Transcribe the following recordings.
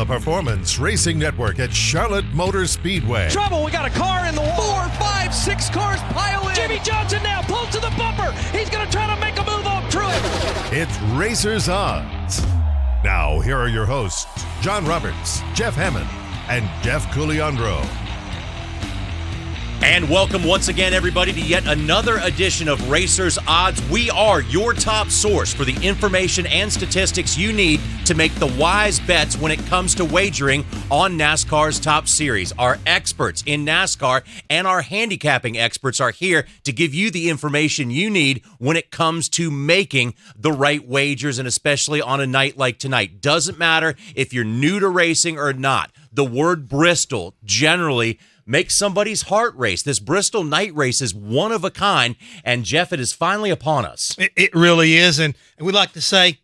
the Performance Racing Network at Charlotte Motor Speedway. Trouble, we got a car in the wall. 4, 5, 6 cars pile in. Jimmy Johnson now pulls to the bumper. He's going to try to make a move on Truett. It's Racers Odds. Now, here are your hosts, John Roberts, Jeff Hammond, and Jeff Culiandro. And welcome once again, everybody, to yet another edition of Racers Odds. We are your top source for the information and statistics you need to make the wise bets when it comes to wagering on NASCAR's top series. Our experts in NASCAR and our handicapping experts are here to give you the information you need when it comes to making the right wagers, and especially on a night like tonight. Doesn't matter if you're new to racing or not. The word Bristol generally makes somebody's heart race. This Bristol night race is one of a kind, and Jeff, it is finally upon us. It really is, and we like to say,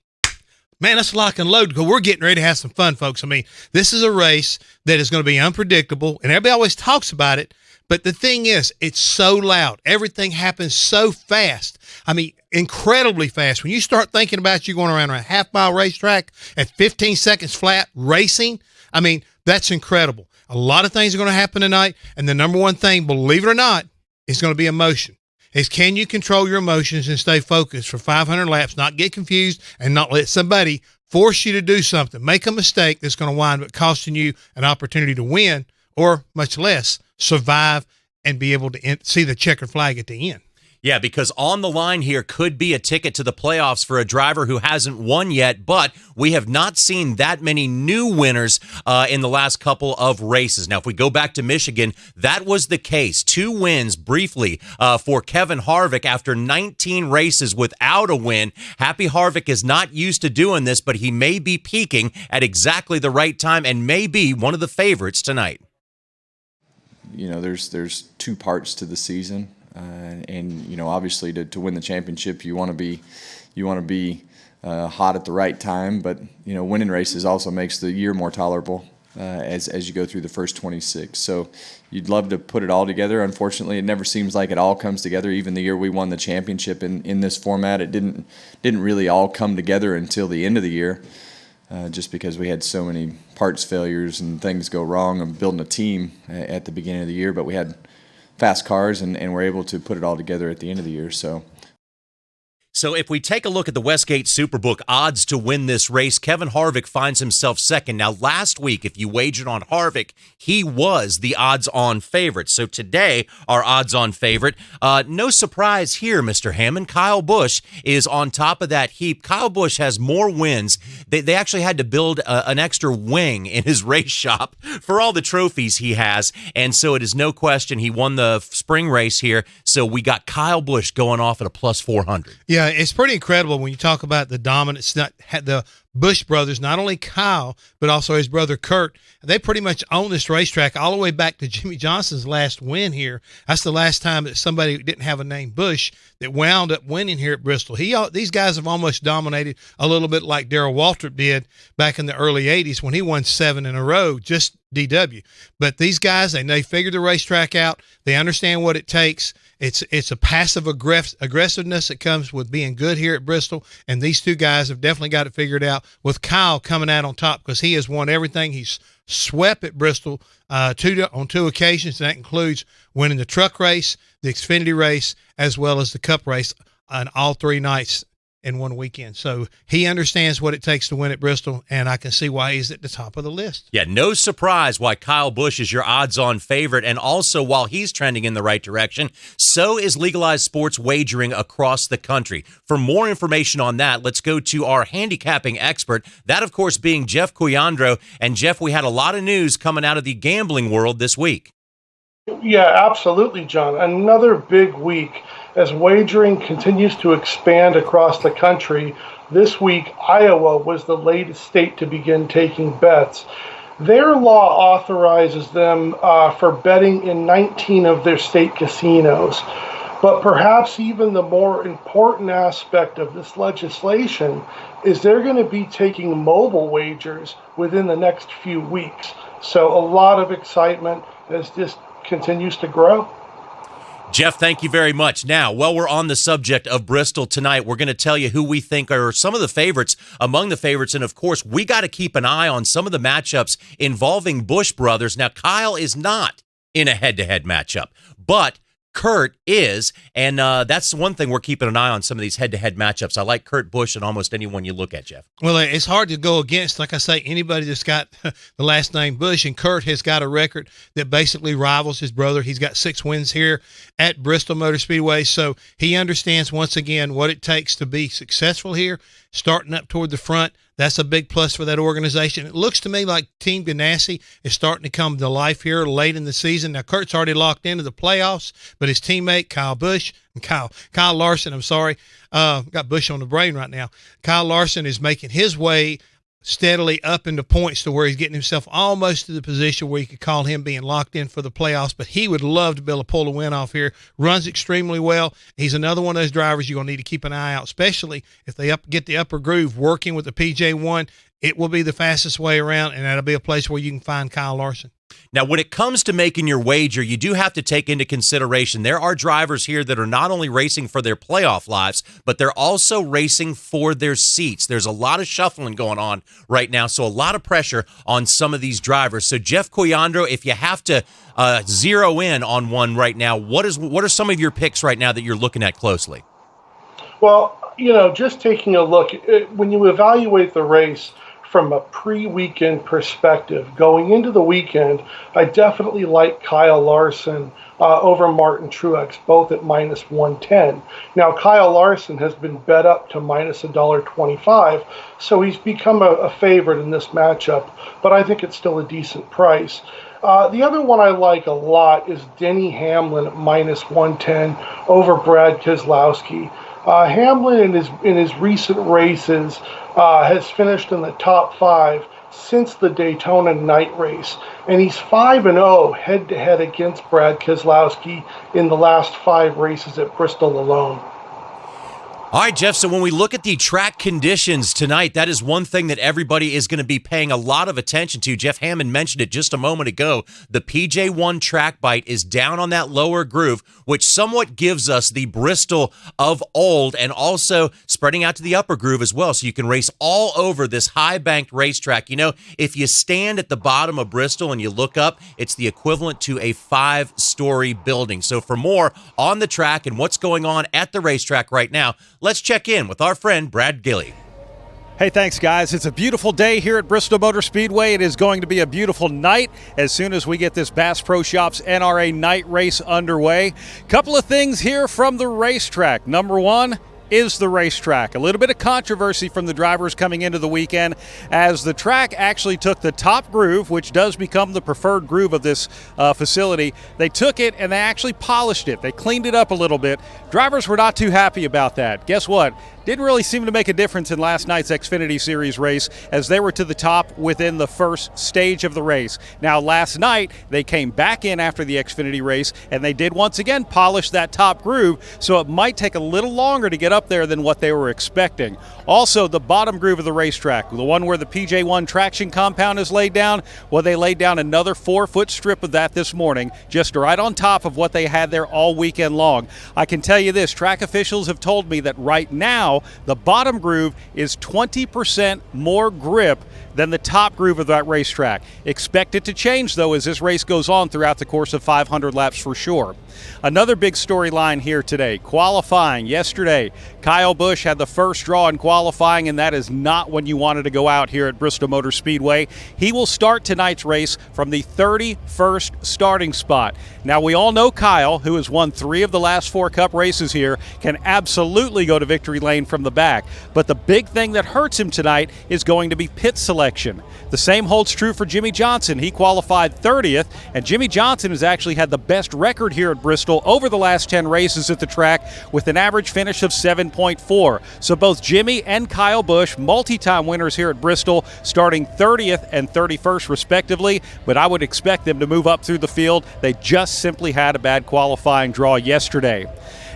man, let's lock and load because we're getting ready to have some fun, folks. I mean, this is a race that is going to be unpredictable, and everybody always talks about it, but the thing is, it's so loud. Everything happens so fast. I mean, incredibly fast. When you start thinking about you going around a half-mile racetrack at 15 seconds flat racing, I mean, that's incredible. A lot of things are going to happen tonight, and the number one thing, believe it or not, is going to be emotion. Is can you control your emotions and stay focused for 500 laps, not get confused, and not let somebody force you to do something, make a mistake that's going to wind up costing you an opportunity to win, or much less, survive and be able to see the checkered flag at the end. Yeah, because on the line here could be a ticket to the playoffs for a driver who hasn't won yet, but we have not seen that many new winners in the last couple of races. Now, if we go back to Michigan, that was the case. 2 wins briefly for Kevin Harvick after 19 races without a win. Happy Harvick is not used to doing this, but he may be peaking at exactly the right time and may be one of the favorites tonight. You know, there's 2 parts to the season. And you know, obviously, to win the championship, you want to be hot at the right time. But you know, winning races also makes the year more tolerable as you go through the first 26. So you'd love to put it all together. Unfortunately, it never seems like it all comes together. Even the year we won the championship in this format, it didn't really all come together until the end of the year, just because we had so many parts failures and things go wrong. I'm building a team at the beginning of the year, but we had fast cars, and we're able to put it all together at the end of the year. So if we take a look at the Westgate Superbook odds to win this race, Kevin Harvick finds himself second. Now, last week, if you wagered on Harvick, he was the odds-on favorite. So today, our odds-on favorite, no surprise here, Mr. Hammond. Kyle Busch is on top of that heap. Kyle Busch has more wins. They actually had to build an extra wing in his race shop for all the trophies he has. And so it is no question he won the spring race here. So we got Kyle Busch going off at a plus 400. Yeah, it's pretty incredible when you talk about the dominance. The Busch brothers, not only Kyle, but also his brother Kurt, they pretty much own this racetrack all the way back to Jimmy Johnson's last win here. That's the last time that somebody didn't have a name Busch that wound up winning here at Bristol. These guys have almost dominated a little bit like Darrell Waltrip did back in the early 80s when he won 7 in a row, just DW. But these guys, they figured the racetrack out. They understand what it takes. It's a passive aggressiveness that comes with being good here at Bristol, and these 2 guys have definitely got it figured out, with Kyle coming out on top because he has won everything. He's swept at Bristol on 2 occasions, and that includes winning the truck race, the Xfinity race, as well as the Cup race on all 3 nights in one weekend. So he understands what it takes to win at Bristol, and I can see why he's at the top of the list. Yeah, no surprise why Kyle Busch is your odds-on favorite, and also while he's trending in the right direction, so is legalized sports wagering across the country. For more information on that, let's go to our handicapping expert, that, of course, being Jeff Culiandro. And, Jeff, we had a lot of news coming out of the gambling world this week. Yeah, absolutely, John. Another big week as wagering continues to expand across the country. This week, Iowa was the latest state to begin taking bets. Their law authorizes them for betting in 19 of their state casinos. But perhaps even the more important aspect of this legislation is they're going to be taking mobile wagers within the next few weeks. So a lot of excitement as this continues to grow. Jeff, thank you very much. Now, while we're on the subject of Bristol tonight, we're going to tell you who we think are some of the favorites, among the favorites. And, of course, we got to keep an eye on some of the matchups involving Bush brothers. Now, Kyle is not in a head-to-head matchup, but Kurt is, and that's one thing we're keeping an eye on, some of these head-to-head matchups. I like Kurt Busch and almost anyone you look at, Jeff. Well, it's hard to go against, like I say, anybody that's got the last name Bush, and Kurt has got a record that basically rivals his brother. He's got 6 wins here at Bristol Motor Speedway, so he understands, once again, what it takes to be successful here, starting up toward the front. That's a big plus for that organization. It looks to me like Team Ganassi is starting to come to life here late in the season. Now, Kurt's already locked into the playoffs, but his teammate, Kyle Larson, got Bush on the brain right now. Kyle Larson is making his way steadily up into points to where he's getting himself almost to the position where you could call him being locked in for the playoffs, but he would love to be able to pull a win off here. Runs extremely well. He's another one of those drivers you're going to need to keep an eye out, especially if they get the upper groove working with the PJ1. It will be the fastest way around, and that'll be a place where you can find Kyle Larson. Now, when it comes to making your wager, you do have to take into consideration there are drivers here that are not only racing for their playoff lives, but they're also racing for their seats. There's a lot of shuffling going on right now, so a lot of pressure on some of these drivers. So, Jeff Coyandro, if you have to zero in on one right now, what are some of your picks right now that you're looking at closely? Well, just taking a look, when you evaluate the race from a pre-weekend perspective, going into the weekend, I definitely like Kyle Larson over Martin Truex, both at minus 110. Now, Kyle Larson has been bet up to minus $1.25, so he's become a favorite in this matchup, but I think it's still a decent price. The other one I like a lot is Denny Hamlin at minus 110 over Brad Keselowski. Hamlin in his recent races has finished in the top 5 since the Daytona night race, and he's 5-0 head-to-head against Brad Keselowski in the last 5 races at Bristol alone. All right, Jeff, so when we look at the track conditions tonight, that is one thing that everybody is going to be paying a lot of attention to. Jeff Hammond mentioned it just a moment ago. The PJ1 track bite is down on that lower groove, which somewhat gives us the Bristol of old and also spreading out to the upper groove as well, so you can race all over this high-banked racetrack. If you stand at the bottom of Bristol and you look up, it's the equivalent to a 5-story building. So for more on the track and what's going on at the racetrack right now, let's check in with our friend Brad Gilley. Hey, thanks, guys. It's a beautiful day here at Bristol Motor Speedway. It is going to be a beautiful night as soon as we get this Bass Pro Shops NRA night race underway. Couple of things here from the racetrack. Number one is the racetrack. A little bit of controversy from the drivers coming into the weekend as the track actually took the top groove, which does become the preferred groove of this facility. They took it and they actually polished it. They cleaned it up a little bit. Drivers were not too happy about that. Guess what? Didn't really seem to make a difference in last night's Xfinity Series race as they were to the top within the first stage of the race. Now, last night, they came back in after the Xfinity race, and they did once again polish that top groove, so it might take a little longer to get up there than what they were expecting. Also, the bottom groove of the racetrack, the one where the PJ1 traction compound is laid down, well, they laid down another 4-foot strip of that this morning, just right on top of what they had there all weekend long. I can tell you this, track officials have told me that right now, the bottom groove is 20% more grip than the top groove of that racetrack. Expect it to change, though, as this race goes on throughout the course of 500 laps for sure. Another big storyline here today, qualifying. Yesterday, Kyle Busch had the first draw in qualifying, and that is not when you wanted to go out here at Bristol Motor Speedway. He will start tonight's race from the 31st starting spot. Now, we all know Kyle, who has won 3 of the last 4 Cup races here, can absolutely go to victory lane from the back. But the big thing that hurts him tonight is going to be pit selection. The same holds true for Jimmy Johnson. He qualified 30th, and Jimmy Johnson has actually had the best record here at Bristol over the last 10 races at the track with an average finish of 7.4. So both Jimmy and Kyle Busch, multi-time winners here at Bristol, starting 30th and 31st respectively, but I would expect them to move up through the field. They just simply had a bad qualifying draw yesterday.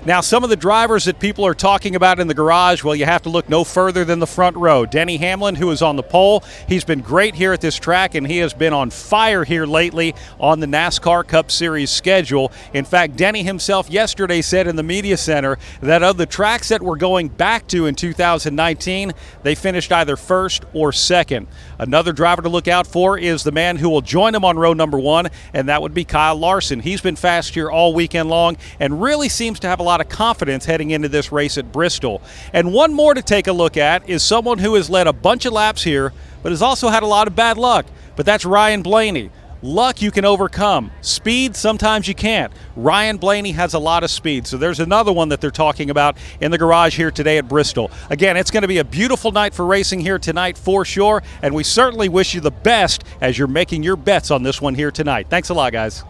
Now, some of the drivers that people are talking about in the garage, well, you have to look no further than the front row. Denny Hamlin, who is on the pole, he's been great here at this track, and he has been on fire here lately on the NASCAR Cup Series schedule. In fact, Denny himself yesterday said in the media center that of the tracks that we're going back to in 2019, they finished either first or second. Another driver to look out for is the man who will join him on row number 1, and that would be Kyle Larson. He's been fast here all weekend long and really seems to have a lot of confidence heading into this race at Bristol. And one more to take a look at is someone who has led a bunch of laps here but has also had a lot of bad luck, but that's Ryan Blaney. Luck you can overcome. Speed, sometimes you can't. Ryan Blaney has a lot of speed, so there's another one that they're talking about in the garage here today at Bristol. Again, it's going to be a beautiful night for racing here tonight for sure, and we certainly wish you the best as you're making your bets on this one here tonight. Thanks a lot, guys.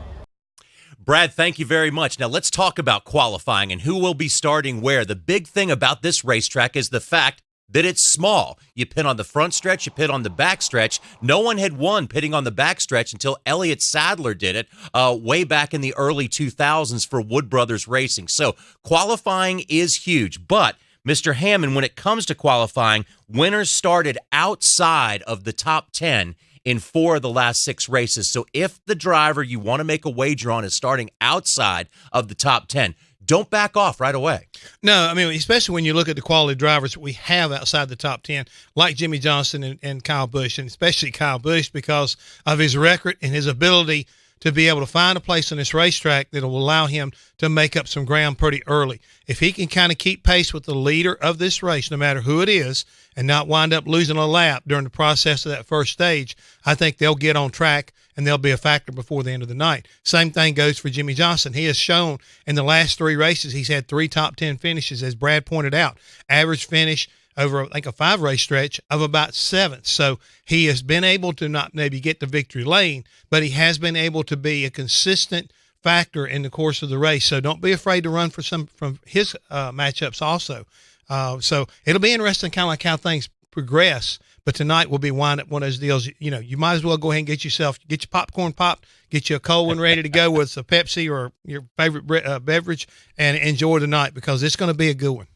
Brad, thank you very much. Now let's talk about qualifying and who will be starting where. The big thing about this racetrack is the fact that it's small. You pit on the front stretch, you pit on the back stretch. No one had won pitting on the back stretch until Elliott Sadler did it way back in the early 2000s for Wood Brothers Racing. So qualifying is huge. But, Mr. Hammond, when it comes to qualifying, winners started outside of the top 10 in 4 of the last 6 races. So if the driver you want to make a wager on is starting outside of the top 10, don't back off right away. No, I mean, especially when you look at the quality drivers we have outside the top 10, like Jimmy Johnson and Kyle Busch, and especially Kyle Busch because of his record and his ability to be able to find a place on this racetrack that will allow him to make up some ground pretty early. If he can kind of keep pace with the leader of this race, no matter who it is, and not wind up losing a lap during the process of that first stage, I think they'll get on track and they'll be a factor before the end of the night. Same thing goes for Jimmy Johnson. He has shown in the last 3 races he's had 3 top 10 finishes, as Brad pointed out. Average finish over, I think, a 5-race stretch of about 7th. So he has been able to not maybe get to victory lane, but he has been able to be a consistent factor in the course of the race. So don't be afraid to run for some from his matchups also. So it'll be interesting kind of like how things progress. But tonight will be one of those deals, you know, you might as well go ahead and get your popcorn popped, get you a cold one ready to go with a Pepsi or your favorite beverage, and enjoy the night because it's going to be a good one.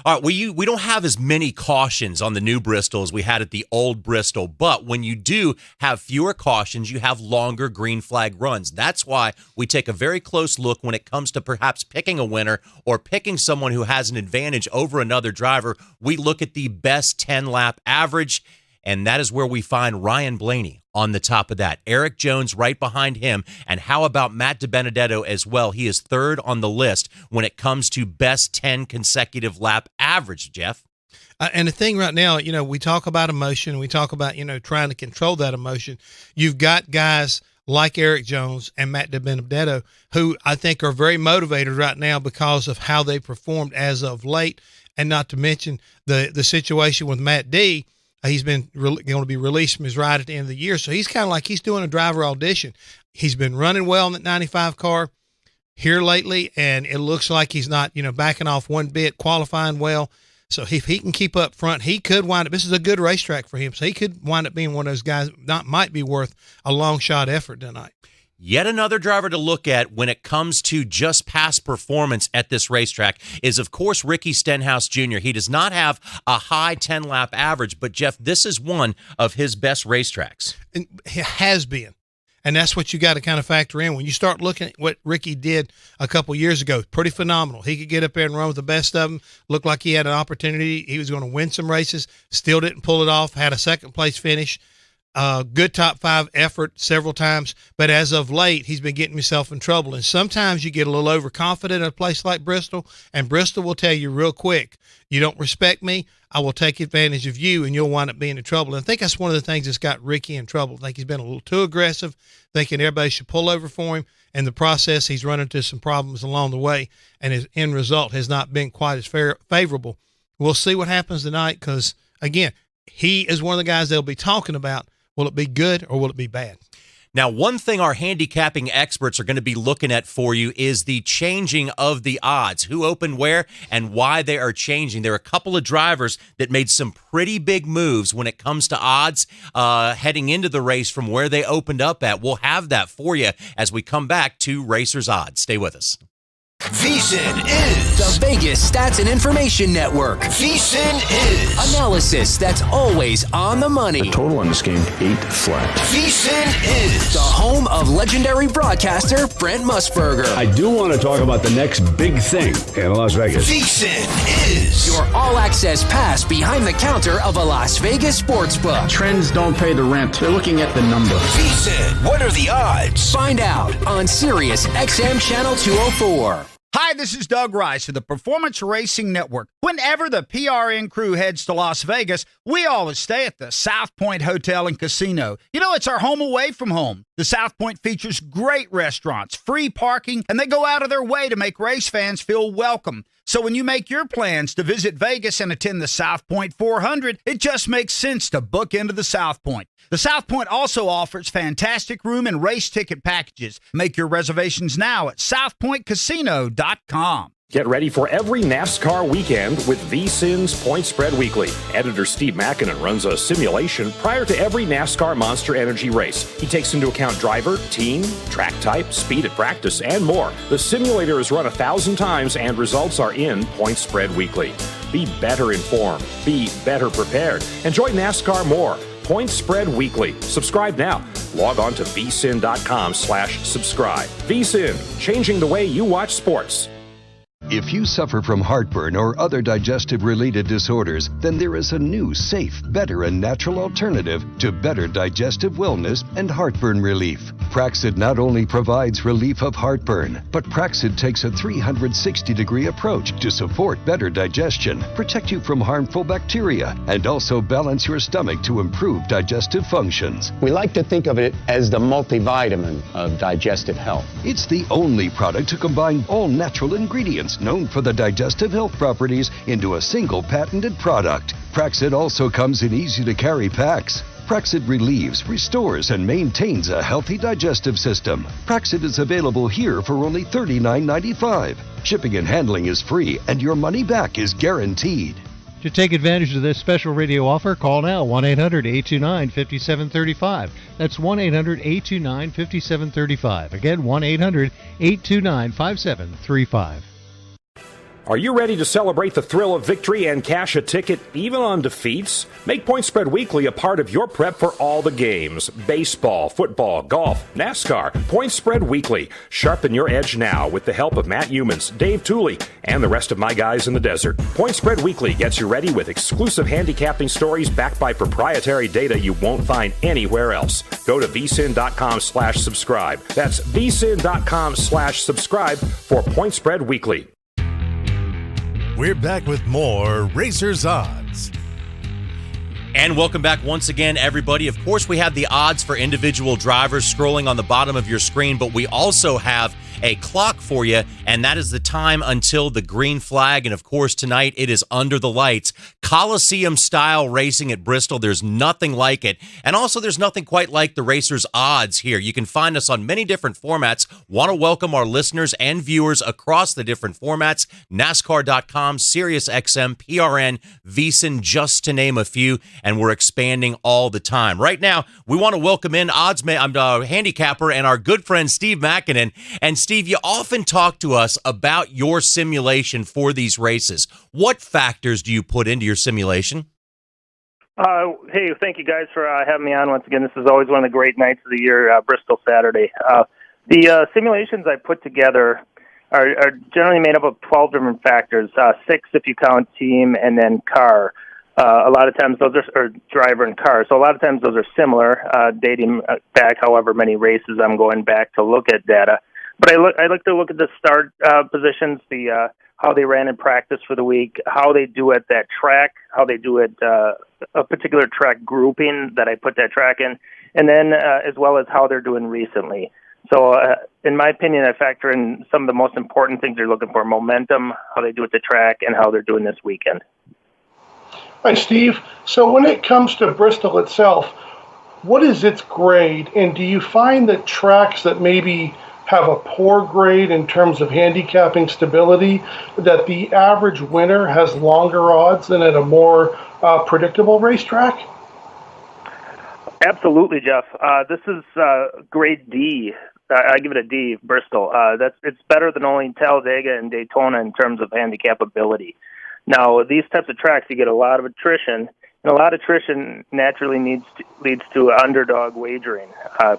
All right, we don't have as many cautions on the new Bristol as we had at the old Bristol, but when you do have fewer cautions, you have longer green flag runs. That's why we take a very close look when it comes to perhaps picking a winner or picking someone who has an advantage over another driver. We look at the best 10-lap average, and that is where we find Ryan Blaney on the top of that. Eric Jones right behind him. And how about Matt DiBenedetto as well? He is 3rd on the list when it comes to best 10 consecutive lap average, Jeff. And the thing right now, you know, we talk about emotion. We talk about, you know, trying to control that emotion. You've got guys like Eric Jones and Matt DiBenedetto who I think are very motivated right now because of how they performed as of late. And not to mention the situation with Matt D. He's been going to be released from his ride at the end of the year. So he's kind of like he's doing a driver audition. He's been running well in that 95 car here lately, and it looks like he's not, you know, backing off one bit, qualifying well. So if he can keep up front, he could wind up – this is a good racetrack for him. So he could wind up being one of those guys that might be worth a long shot effort tonight. Yet another driver to look at when it comes to just past performance at this racetrack is, of course, Ricky Stenhouse Jr. He does not have a high 10-lap average, but, Jeff, this is one of his best racetracks. It has been. And that's what you got to kind of factor in. When you start looking at what Ricky did a couple years ago, pretty phenomenal. He could get up there and run with the best of them. Looked like he had an opportunity. He was going to win some races. Still didn't pull it off. Had a second-place finish. Good top 5 effort several times, but as of late, he's been getting himself in trouble. And sometimes you get a little overconfident at a place like Bristol, and Bristol will tell you real quick, you don't respect me, I will take advantage of you, and you'll wind up being in trouble. And I think that's one of the things that's got Ricky in trouble. I think he's been a little too aggressive, thinking everybody should pull over for him. In the process, he's run into some problems along the way, and his end result has not been quite as favorable. We'll see what happens tonight because, again, he is one of the guys they'll be talking about. Will it be good or will it be bad? Now, one thing our handicapping experts are going to be looking at for you is the changing of the odds, who opened where and why they are changing. There are a couple of drivers that made some pretty big moves when it comes to odds heading into the race from where they opened up at. We'll have that for you as we come back to Racers Odds. Stay with us. VSiN is the Vegas Stats and Information Network. VSiN is analysis that's always on the money. The total on this game, 8 flat. VSiN is the home of legendary broadcaster Brent Musburger. I do want to talk about the next big thing in Las Vegas. VSiN is your all-access pass behind the counter of a Las Vegas sportsbook. Trends don't pay the rent. They're looking at the number. VSiN, what are the odds? Find out on Sirius XM Channel 204. Hi, this is Doug Rice of the Performance Racing Network. Whenever the PRN crew heads to Las Vegas, we always stay at the South Point Hotel and Casino. You know, it's our home away from home. The South Point features great restaurants, free parking, and they go out of their way to make race fans feel welcome. So when you make your plans to visit Vegas and attend the South Point 400, it just makes sense to book into the South Point. The South Point also offers fantastic room and race ticket packages. Make your reservations now at southpointcasino.com. Get ready for every NASCAR weekend with VSiN's Point Spread Weekly. Editor Steve Makinen runs a simulation prior to every NASCAR Monster Energy race. He takes into account driver, team, track type, speed at practice, and more. The simulator is run 1,000 times and results are in Point Spread Weekly. Be better informed. Be better prepared. Enjoy NASCAR more. Point Spread Weekly. Subscribe now. Log on to vsin.com/subscribe. VSiN, changing the way you watch sports. If you suffer from heartburn or other digestive-related disorders, then there is a new, safe, better, and natural alternative to better digestive wellness and heartburn relief. Praxid not only provides relief of heartburn, but Praxid takes a 360-degree approach to support better digestion, protect you from harmful bacteria, and also balance your stomach to improve digestive functions. We like to think of it as the multivitamin of digestive health. It's the only product to combine all natural ingredients known for the digestive health properties into a single patented product. Praxid also comes in easy-to-carry packs. Praxid relieves, restores, and maintains a healthy digestive system. Praxid is available here for only $39.95. Shipping and handling is free, and your money back is guaranteed. To take advantage of this special radio offer, call now 1-800-829-5735. That's 1-800-829-5735. Again, 1-800-829-5735. Are you ready to celebrate the thrill of victory and cash a ticket even on defeats? Make Point Spread Weekly a part of your prep for all the games. Baseball, football, golf, NASCAR. Point Spread Weekly. Sharpen your edge now with the help of Matt Humans, Dave Tooley, and the rest of my guys in the desert. Point Spread Weekly gets you ready with exclusive handicapping stories backed by proprietary data you won't find anywhere else. Go to vsin.com/subscribe. That's vsin.com/subscribe for Point Spread Weekly. We're back with more Racers Odds. And welcome back once again, everybody. Of course, we have the odds for individual drivers scrolling on the bottom of your screen, but we also have a clock for you, and that is the time until the green flag. And of course, tonight it is under the lights. Coliseum-style racing at Bristol. There's nothing like it. And also, there's nothing quite like the Racers Odds here. You can find us on many different formats. Want to welcome our listeners and viewers across the different formats. NASCAR.com, SiriusXM, PRN, VSiN, just to name a few. And we're expanding all the time. Right now, we want to welcome in handicapper and our good friend Steve Makinen. And Steve, you often talk to us about your simulation for these races. What factors do you put into your simulation? Hey, thank you guys for having me on once again. This is always one of the great nights of the year, Bristol Saturday. The simulations I put together are generally made up of 12 different factors, 6 if you count team, and then car. A lot of times those are driver and car. So a lot of times those are similar, dating back however many races I'm going back to look at data. But I like to look at the start positions, how they ran in practice for the week, how they do at that track, how they do at a particular track grouping that I put that track in, and then as well as how they're doing recently. So in my opinion, I factor in some of the most important things they're looking for: momentum, how they do at the track, and how they're doing this weekend. Hi, Steve. So when it comes to Bristol itself, what is its grade? And do you find that tracks that maybe have a poor grade in terms of handicapping stability, that the average winner has longer odds than at a more predictable racetrack? Absolutely, Jeff. This is grade D I give it a D. Bristol. It's better than only Talladega and Daytona in terms of handicap ability. Now, these types of tracks, you get a lot of attrition, and a lot of attrition naturally leads to underdog wagering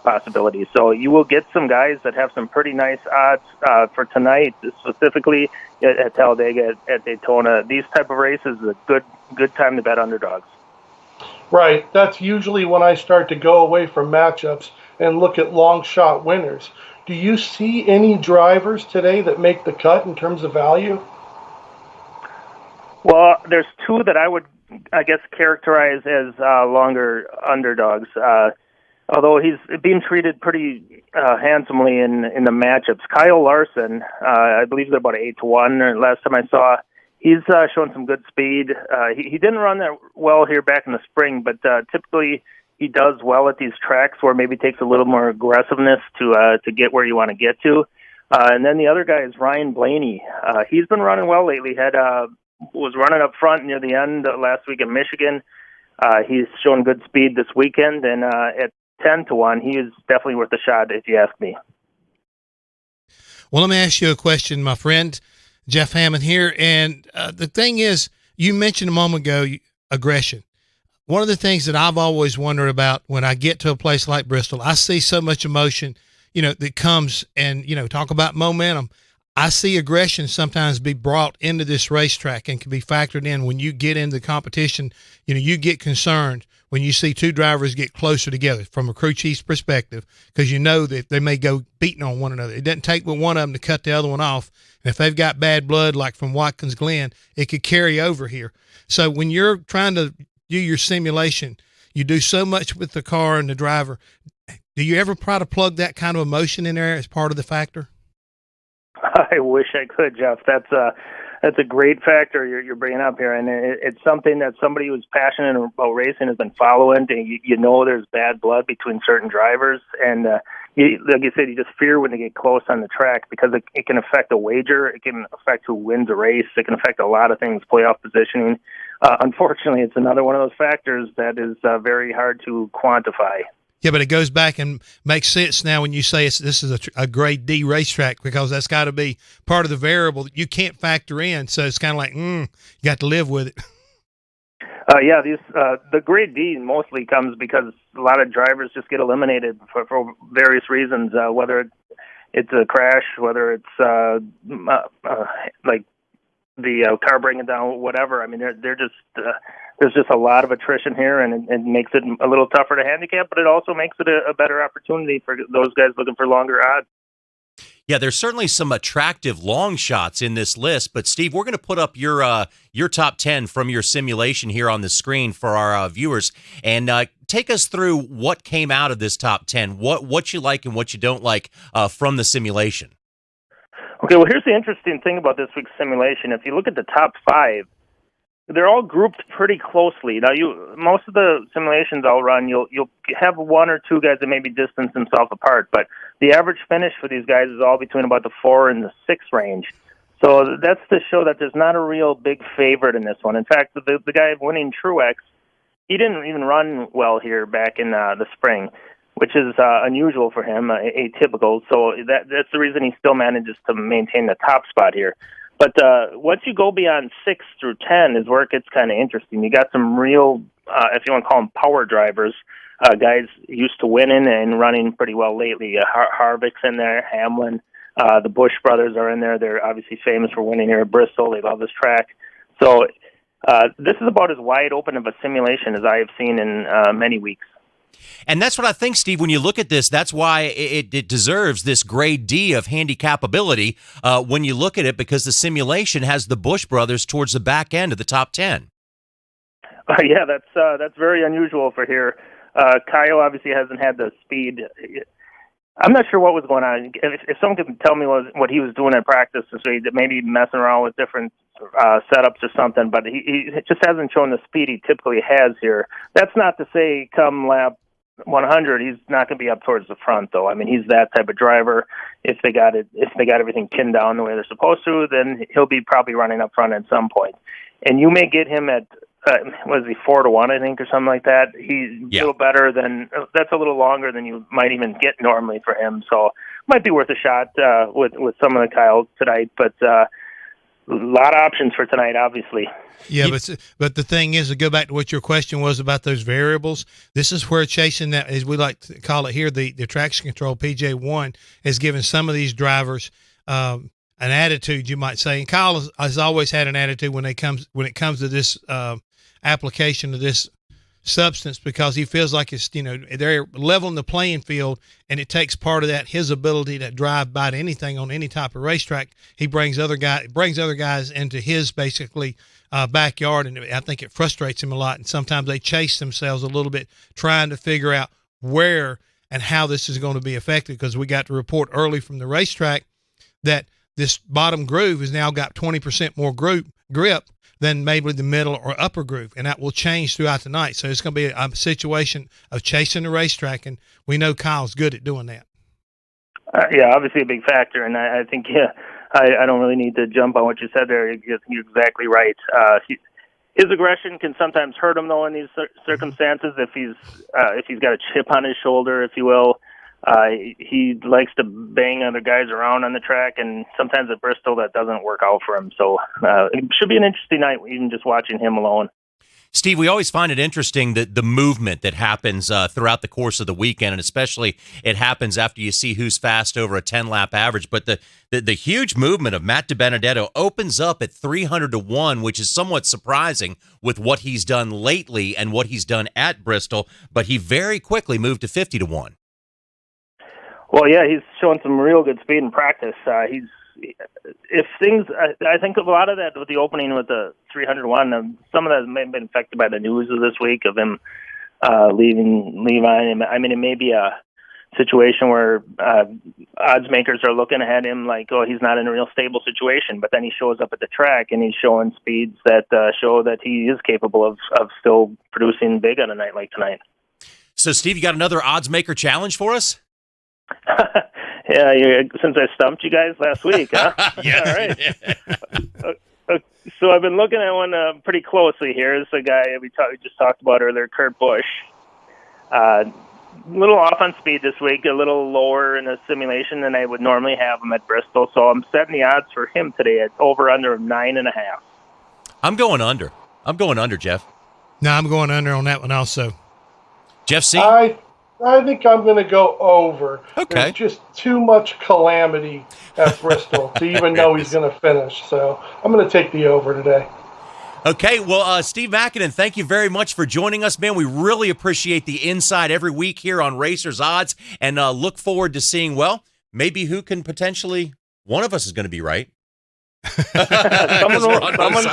possibilities. So you will get some guys that have some pretty nice odds for tonight, specifically at Talladega, at Daytona. These type of races is a good time to bet underdogs. Right. That's usually when I start to go away from matchups and look at long shot winners. Do you see any drivers today that make the cut in terms of value? Well, there's two that I would, I guess, characterize as longer underdogs. Although he's being treated pretty handsomely in the matchups. Kyle Larson, I believe they're about 8-1. Last time I saw, he's shown some good speed. He didn't run that well here back in the spring, but typically he does well at these tracks where maybe takes a little more aggressiveness to get where you want to get to. And then the other guy is Ryan Blaney. He's been running well lately. Was running up front near the end last week in Michigan. He's shown good speed this weekend, and at 10-1, he is definitely worth a shot if you ask me. Well, let me ask you a question, my friend. Jeff Hammond here. And the thing is, you mentioned a moment ago, aggression. One of the things that I've always wondered about when I get to a place like Bristol, I see so much emotion, that comes and, talk about momentum. I see aggression sometimes be brought into this racetrack and can be factored in when you get into the competition. You get concerned when you see two drivers get closer together from a crew chief's perspective, because that they may go beating on one another. It doesn't take but one of them to cut the other one off. And if they've got bad blood, like from Watkins Glen, it could carry over here. So when you're trying to do your simulation, you do so much with the car and the driver. Do you ever try to plug that kind of emotion in there as part of the factor? I wish I could, Jeff. That's a great factor you're bringing up here, and it's something that somebody who's passionate about racing has been following. There's bad blood between certain drivers, and like you said, you just fear when they get close on the track, because it can affect a wager, it can affect who wins a race, it can affect a lot of things, playoff positioning. Unfortunately, it's another one of those factors that is very hard to quantify. Yeah, but it goes back and makes sense now when you say this is a grade D racetrack, because that's got to be part of the variable that you can't factor in. So it's kind of like, you got to live with it. The grade D mostly comes because a lot of drivers just get eliminated for various reasons, whether it's a crash, whether it's like the car breaking down, whatever. I mean, they're just there's just a lot of attrition here, and it makes it a little tougher to handicap, but it also makes it a better opportunity for those guys looking for longer odds. Yeah, there's certainly some attractive long shots in this list, but Steve, we're going to put up your top 10 from your simulation here on the screen for our viewers, and take us through what came out of this top 10, what you like and what you don't like from the simulation. Okay, well, here's the interesting thing about this week's simulation. If you look at the top 5, they're all grouped pretty closely. Now, most of the simulations I'll run, you'll have one or two guys that maybe distance themselves apart, but the average finish for these guys is all between about the 4 and the 6 range. So that's to show that there's not a real big favorite in this one. In fact, the guy winning Truex, he didn't even run well here back in the spring, which is unusual for him, atypical. So that's the reason he still manages to maintain the top spot here. But once you go beyond 6 through 10 is where it gets kind of interesting. You got some real, if you want to call them power drivers, guys used to winning and running pretty well lately. Harvick's in there, Hamlin, the Busch brothers are in there. They're obviously famous for winning here at Bristol. They love this track. So this is about as wide open of a simulation as I have seen in many weeks. And that's what I think, Steve, when you look at this, that's why it deserves this grade D of handicapability when you look at it, because the simulation has the Busch brothers towards the back end of the top 10. Yeah, that's very unusual for here. Kyle obviously hasn't had the speed. I'm not sure what was going on. If someone could tell me what he was doing at practice this week, maybe messing around with different setups or something, but he just hasn't shown the speed he typically has here. That's not to say come lap 100, he's not going to be up towards the front, though. I mean, he's that type of driver. If they got everything pinned down the way they're supposed to, then he'll be probably running up front at some point. And you may get him at was he 4-1, I think, or something like that. He's a little better than that's a little longer than you might even get normally for him. So might be worth a shot with some of the Kyles tonight. But a lot of options for tonight, obviously. Yeah, but the thing is, to go back to what your question was about those variables, this is where chasing that, as we like to call it here, the traction control PJ1 has given some of these drivers an attitude, you might say. And Kyle has always had an attitude when it comes to this application of this substance, because he feels like it's, they're leveling the playing field, and it takes part of that, his ability to drive by to anything on any type of racetrack. He brings other guys into his basically backyard, and I think it frustrates him a lot. And sometimes they chase themselves a little bit, trying to figure out where and how this is going to be effective, because we got to report early from the racetrack that this bottom groove has now got 20% more grip than maybe the middle or upper groove, and that will change throughout the night. So it's going to be a situation of chasing the racetrack, and we know Kyle's good at doing that. Yeah, obviously a big factor, and I think, I don't really need to jump on what you said there. You're exactly right. His aggression can sometimes hurt him, though, in these circumstances. If he's got a chip on his shoulder, if you will, he likes to bang other guys around on the track, and sometimes at Bristol that doesn't work out for him. So it should be an interesting night, even just watching him alone. Steve, we always find it interesting that the movement that happens throughout the course of the weekend, and especially it happens after you see who's fast over a 10-lap average. But the huge movement of Matt DiBenedetto opens up at 300-1, which is somewhat surprising with what he's done lately and what he's done at Bristol. But he very quickly moved to 50-1. Well, yeah, he's showing some real good speed in practice. I think of a lot of that with the opening with the 300-1. Some of that may have been affected by the news of this week of him leaving Levi. I mean, it may be a situation where odds makers are looking at him like, oh, he's not in a real stable situation. But then he shows up at the track and he's showing speeds that show that he is capable of still producing big on a night like tonight. So, Steve, you got another odds maker challenge for us? Yeah, since I stumped you guys last week, huh? Yeah. All right. So I've been looking at one pretty closely here. This is a guy we just talked about earlier, Kurt Busch. A little off on speed this week, a little lower in the simulation than I would normally have him at Bristol. So I'm setting the odds for him today at over/under of 9.5. I'm going under, Jeff. No, I'm going under on that one also. Jeff C? I think I'm going to go over. Okay. There's just too much calamity at Bristol to even know he's going to finish. So I'm going to take the over today. Okay, well, Steve Makinen, thank you very much for joining us, man. We really appreciate the insight every week here on Racers Odds, and look forward to seeing, well, maybe who can potentially, one of us is going to be right. Someone's always,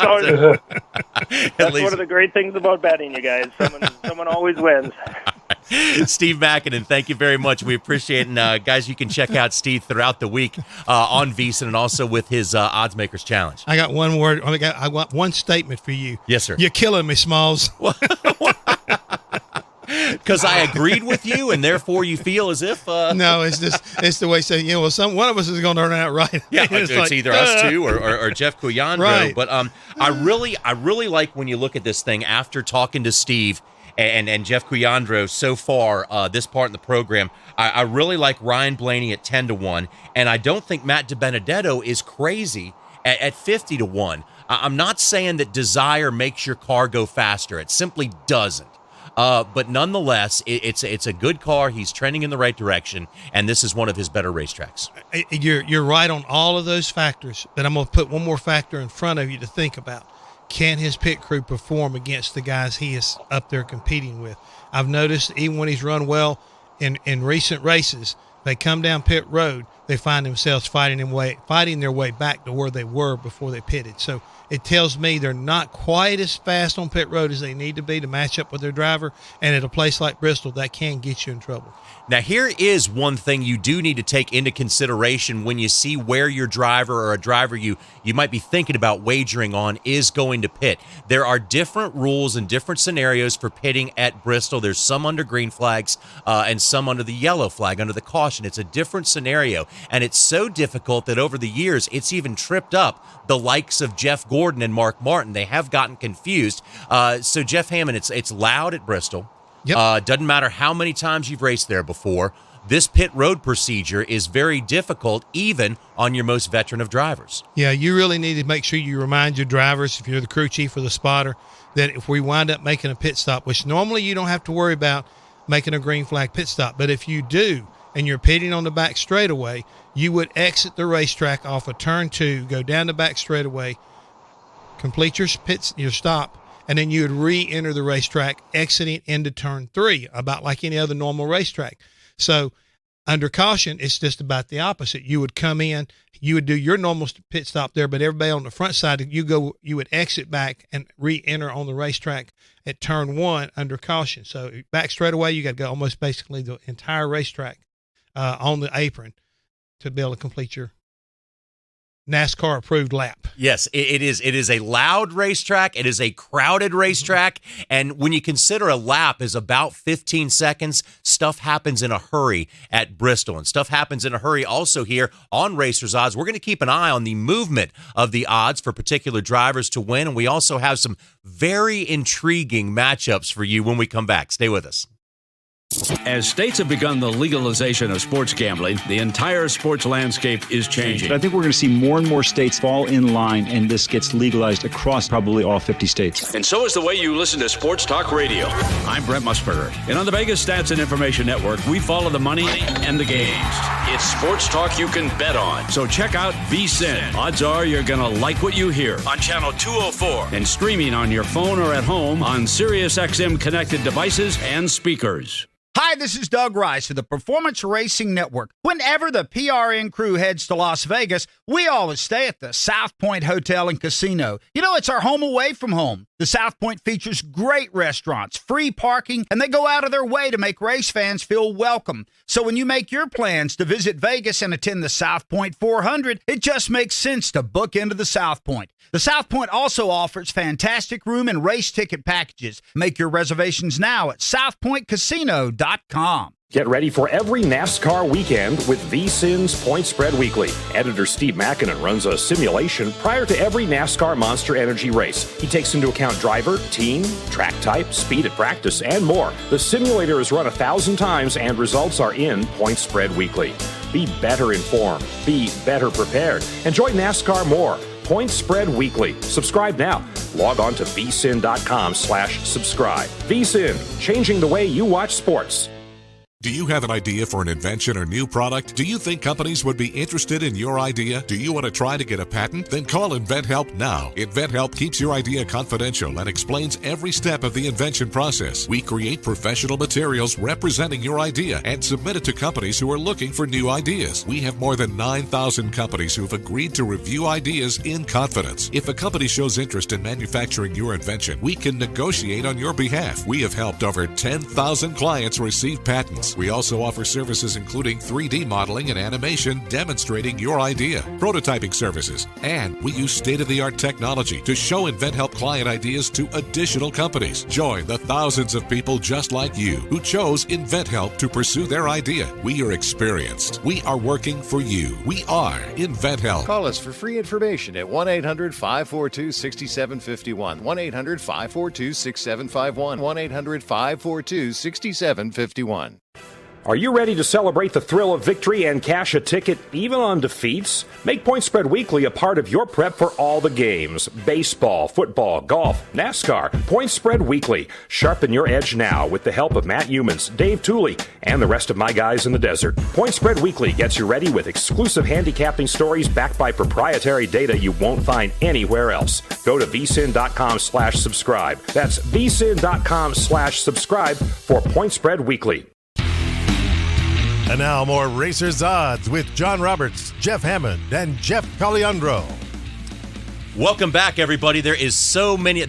that's one of the great things about betting, you guys. Someone always wins. Steve Makinen, thank you very much. We appreciate it. And guys, you can check out Steve throughout the week on VEASAN and also with his Odds Makers Challenge. I got one word. I want one statement for you. Yes, sir. You're killing me, Smalls. Because I agreed with you, and therefore you feel as if no, it's the way saying, one of us is going to turn out right. Yeah, it's like, either us two or Jeff Cuyandro. Right. But I really like when you look at this thing after talking to Steve and Jeff Cuyandro so far this part in the program. I really like Ryan Blaney at 10-1, and I don't think Matt DiBenedetto is crazy at 50-1. I'm not saying that desire makes your car go faster. It simply doesn't. But nonetheless, it's a good car. He's trending in the right direction, and this is one of his better racetracks. You're right on all of those factors, but I'm going to put one more factor in front of you to think about. Can his pit crew perform against the guys he is up there competing with? I've noticed even when he's run well in recent races, they come down pit road, they find themselves fighting their way back to where they were before they pitted. So it tells me they're not quite as fast on pit road as they need to be to match up with their driver. And at a place like Bristol, that can get you in trouble. Now, here is one thing you do need to take into consideration when you see where your driver or a driver you might be thinking about wagering on is going to pit. There are different rules and different scenarios for pitting at Bristol. There's some under green flags and some under the yellow flag, under the caution. It's a different scenario, and it's so difficult that over the years, it's even tripped up the likes of Jeff Gordon and Mark Martin. They have gotten confused. So, Jeff Hammond, it's loud at Bristol. Yep. Doesn't matter how many times you've raced there before. this pit road procedure is very difficult, even on your most veteran of drivers. Yeah, you really need to make sure you remind your drivers, if you're the crew chief or the spotter, that if we wind up making a pit stop, which normally you don't have to worry about making a green flag pit stop, but if you do and you're pitting on the back straightaway, you would exit the racetrack off of turn 2, go down the back straightaway, complete your stop, and then you would re-enter the racetrack, exiting into turn 3, about like any other normal racetrack. So under caution, it's just about the opposite. You would come in, you would do your normal pit stop there, but everybody on the front side, you would exit back and re-enter on the racetrack at turn 1 under caution. So back straight away, you got to go almost basically the entire racetrack on the apron to be able to complete your NASCAR approved lap. Yes, it is. It is a loud racetrack. It is a crowded racetrack. And when you consider a lap is about 15 seconds, stuff happens in a hurry at Bristol, and stuff happens in a hurry also here on Racers Odds. We're going to keep an eye on the movement of the odds for particular drivers to win. And we also have some very intriguing matchups for you when we come back. Stay with us. As states have begun the legalization of sports gambling, the entire sports landscape is changing. I think we're going to see more and more states fall in line, and this gets legalized across probably all 50 states. And so is the way you listen to Sports Talk Radio. I'm Brent Musburger, and on the Vegas Stats and Information Network, we follow the money and the games. It's sports talk you can bet on. So check out VSiN. Odds are you're going to like what you hear on Channel 204 and streaming on your phone or at home on SiriusXM connected devices and speakers. Hi, this is Doug Rice for the Performance Racing Network. Whenever the PRN crew heads to Las Vegas, we always stay at the South Point Hotel and Casino. You know, it's our home away from home. The South Point features great restaurants, free parking, and they go out of their way to make race fans feel welcome. So when you make your plans to visit Vegas and attend the South Point 400, it just makes sense to book into the South Point. The South Point also offers fantastic room and race ticket packages. Make your reservations now at southpointcasino.com. Get ready for every NASCAR weekend with VSiN's Point Spread Weekly. Editor Steve Makinen runs a simulation prior to every NASCAR Monster Energy race. He takes into account driver, team, track type, speed at practice, and more. The simulator is run 1,000 times and results are in Point Spread Weekly. Be better informed. Be better prepared. Enjoy NASCAR more. Point Spread Weekly. Subscribe now. Log on to vsin.com/subscribe. VSiN, changing the way you watch sports. Do you have an idea for an invention or new product? Do you think companies would be interested in your idea? Do you want to try to get a patent? Then call InventHelp now. InventHelp keeps your idea confidential and explains every step of the invention process. We create professional materials representing your idea and submit it to companies who are looking for new ideas. We have more than 9,000 companies who've agreed to review ideas in confidence. If a company shows interest in manufacturing your invention, we can negotiate on your behalf. We have helped over 10,000 clients receive patents. We also offer services including 3D modeling and animation demonstrating your idea, prototyping services, and we use state-of-the-art technology to show InventHelp client ideas to additional companies. Join the thousands of people just like you who chose InventHelp to pursue their idea. We are experienced. We are working for you. We are InventHelp. Call us for free information at 1-800-542-6751, 1-800-542-6751, 1-800-542-6751. Are you ready to celebrate the thrill of victory and cash a ticket even on defeats? Make Point Spread Weekly a part of your prep for all the games. Baseball, football, golf, NASCAR. Point Spread Weekly. Sharpen your edge now with the help of Matt Humans, Dave Tooley, and the rest of my guys in the desert. Point Spread Weekly gets you ready with exclusive handicapping stories backed by proprietary data you won't find anywhere else. Go to vsin.com/subscribe. That's vsin.com/subscribe for Point Spread Weekly. And now more Racers Odds with John Roberts, Jeff Hammond, and Jeff Caliandro. Welcome back, everybody. There are so many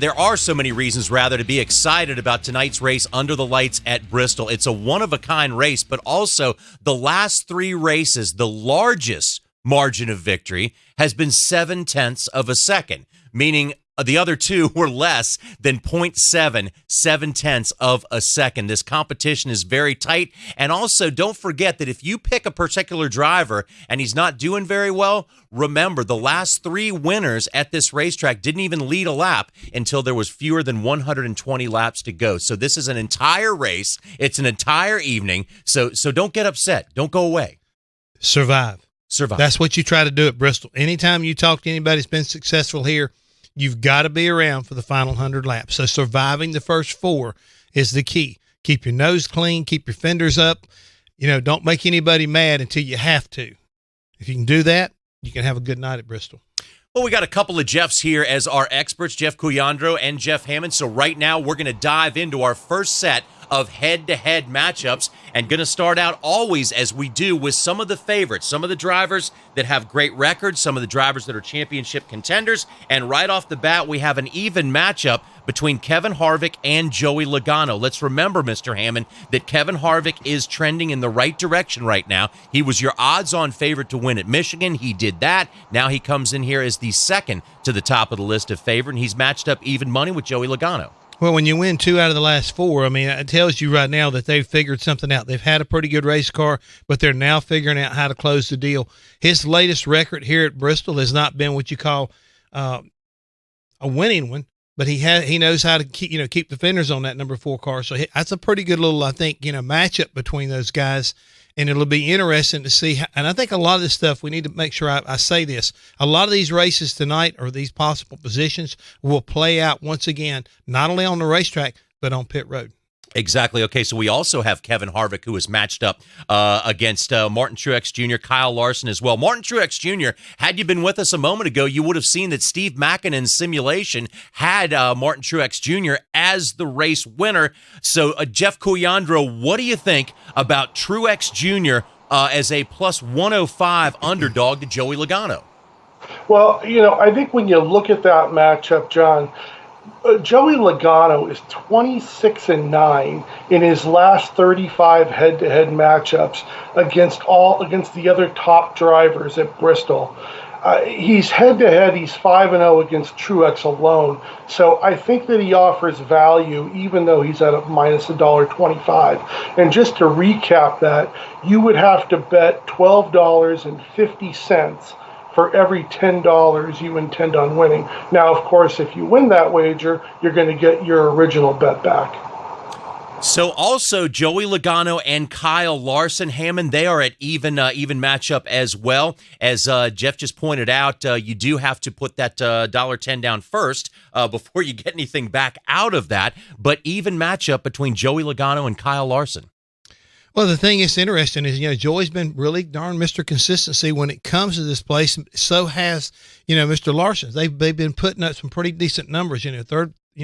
reasons, to be excited about tonight's race under the lights at Bristol. It's a one-of-a-kind race, but also the last 3 races, the largest margin of victory has been 0.7 of a second, meaning The other two were less than 0.7 of a second. This competition is very tight. And also, don't forget that if you pick a particular driver and he's not doing very well, remember the last 3 winners at this racetrack didn't even lead a lap until there was fewer than 120 laps to go. So this is an entire race. It's an entire evening. So don't get upset. Don't go away. Survive. That's what you try to do at Bristol. Anytime you talk to anybody that's been successful here, you've got to be around for the final 100 laps. So surviving the first 4 is the key. Keep your nose clean, keep your fenders up. Don't make anybody mad until you have to. If you can do that, you can have a good night at Bristol. Well, we got a couple of Jeffs here as our experts, Jeff Cuyandro and Jeff Hammond. So right now we're going to dive into our first set of head-to-head matchups, and going to start out always as we do with some of the favorites, some of the drivers that have great records, some of the drivers that are championship contenders, and right off the bat we have an even matchup between Kevin Harvick and Joey Logano. Let's remember, Mr. Hammond, that Kevin Harvick is trending in the right direction right now. He was your odds-on favorite to win at Michigan. He did that. Now he comes in here as the second to the top of the list of favorite, and he's matched up even money with Joey Logano. Well, when you win 2 out of the last 4, it tells you right now that they've figured something out. They've had a pretty good race car, but they're now figuring out how to close the deal. His latest record here at Bristol has not been what you call a winning one, but he knows how to keep the fenders on that number 4 car. So that's a pretty good little, I think, matchup between those guys. And it'll be interesting to see. And I think a lot of this stuff, we need to make sure I say this. A lot of these races tonight, or these possible positions, will play out once again, not only on the racetrack, but on pit road. Exactly. Okay, so we also have Kevin Harvick, who is matched up against Martin Truex Jr., Kyle Larson as well. Martin Truex Jr., had you been with us a moment ago, you would have seen that Steve Makinen's simulation had Martin Truex Jr. as the race winner. So, Jeff Cuyandro, what do you think about Truex Jr. As a plus 105 underdog to Joey Logano? Well, I think when you look at that matchup, John, Joey Logano is 26-9 in his last 35 head-to-head matchups against the other top drivers at Bristol. He's head-to-head, he's 5-0 against Truex alone. So I think that he offers value even though he's at a minus $1.25. And just to recap that, you would have to bet $12.50 for every $10 you intend on winning. Now, of course, if you win that wager, you're going to get your original bet back. So also Joey Logano and Kyle Larson, Hammond, they are at even matchup as well. As Jeff just pointed out, you do have to put that $1.10 down first before you get anything back out of that. But even matchup between Joey Logano and Kyle Larson. Well, the thing that's interesting is, Joey's been really darn Mr. Consistency when it comes to this place. So has, Mr. Larson. They've been putting up some pretty decent numbers,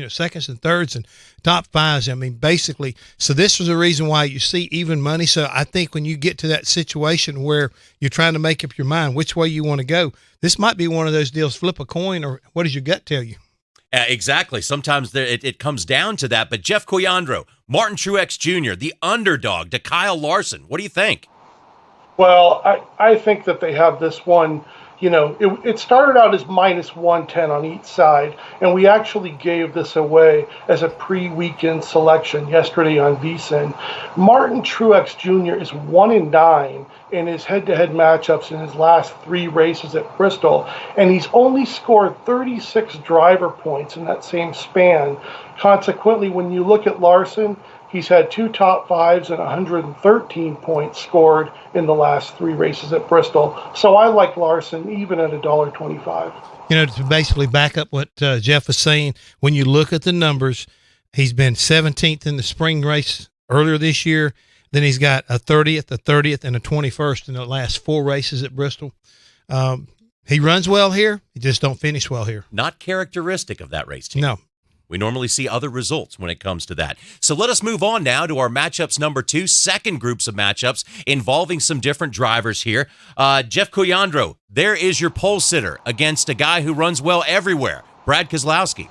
seconds and thirds and top fives. Basically, so this was the reason why you see even money. So I think when you get to that situation where you're trying to make up your mind which way you want to go, this might be one of those deals, flip a coin, or what does your gut tell you? Exactly. Sometimes it comes down to that. But Jeff Cuyandro, Martin Truex Jr., the underdog to Kyle Larson. What do you think? Well, I think that they have this one. It started out as minus 110 on each side, and we actually gave this away as a pre-weekend selection yesterday on VSiN. Martin Truex Jr. is 1-9 in his head-to-head matchups in his last 3 races at Bristol, and he's only scored 36 driver points in that same span. Consequently, when you look at Larson, he's had 2 top 5s and 113 points scored in the last 3 races at Bristol. So I like Larson even at $1.25. To basically back up what Jeff was saying, when you look at the numbers, he's been 17th in the spring race earlier this year. Then he's got a 30th, and a 21st in the last 4 races at Bristol. He runs well here. He just don't finish well here. Not characteristic of that race team. No. We normally see other results when it comes to that. So let us move on now to our matchups number 2, second groups of matchups involving some different drivers here. Jeff Cuyandro, there is your pole sitter against a guy who runs well everywhere, Brad Keselowski.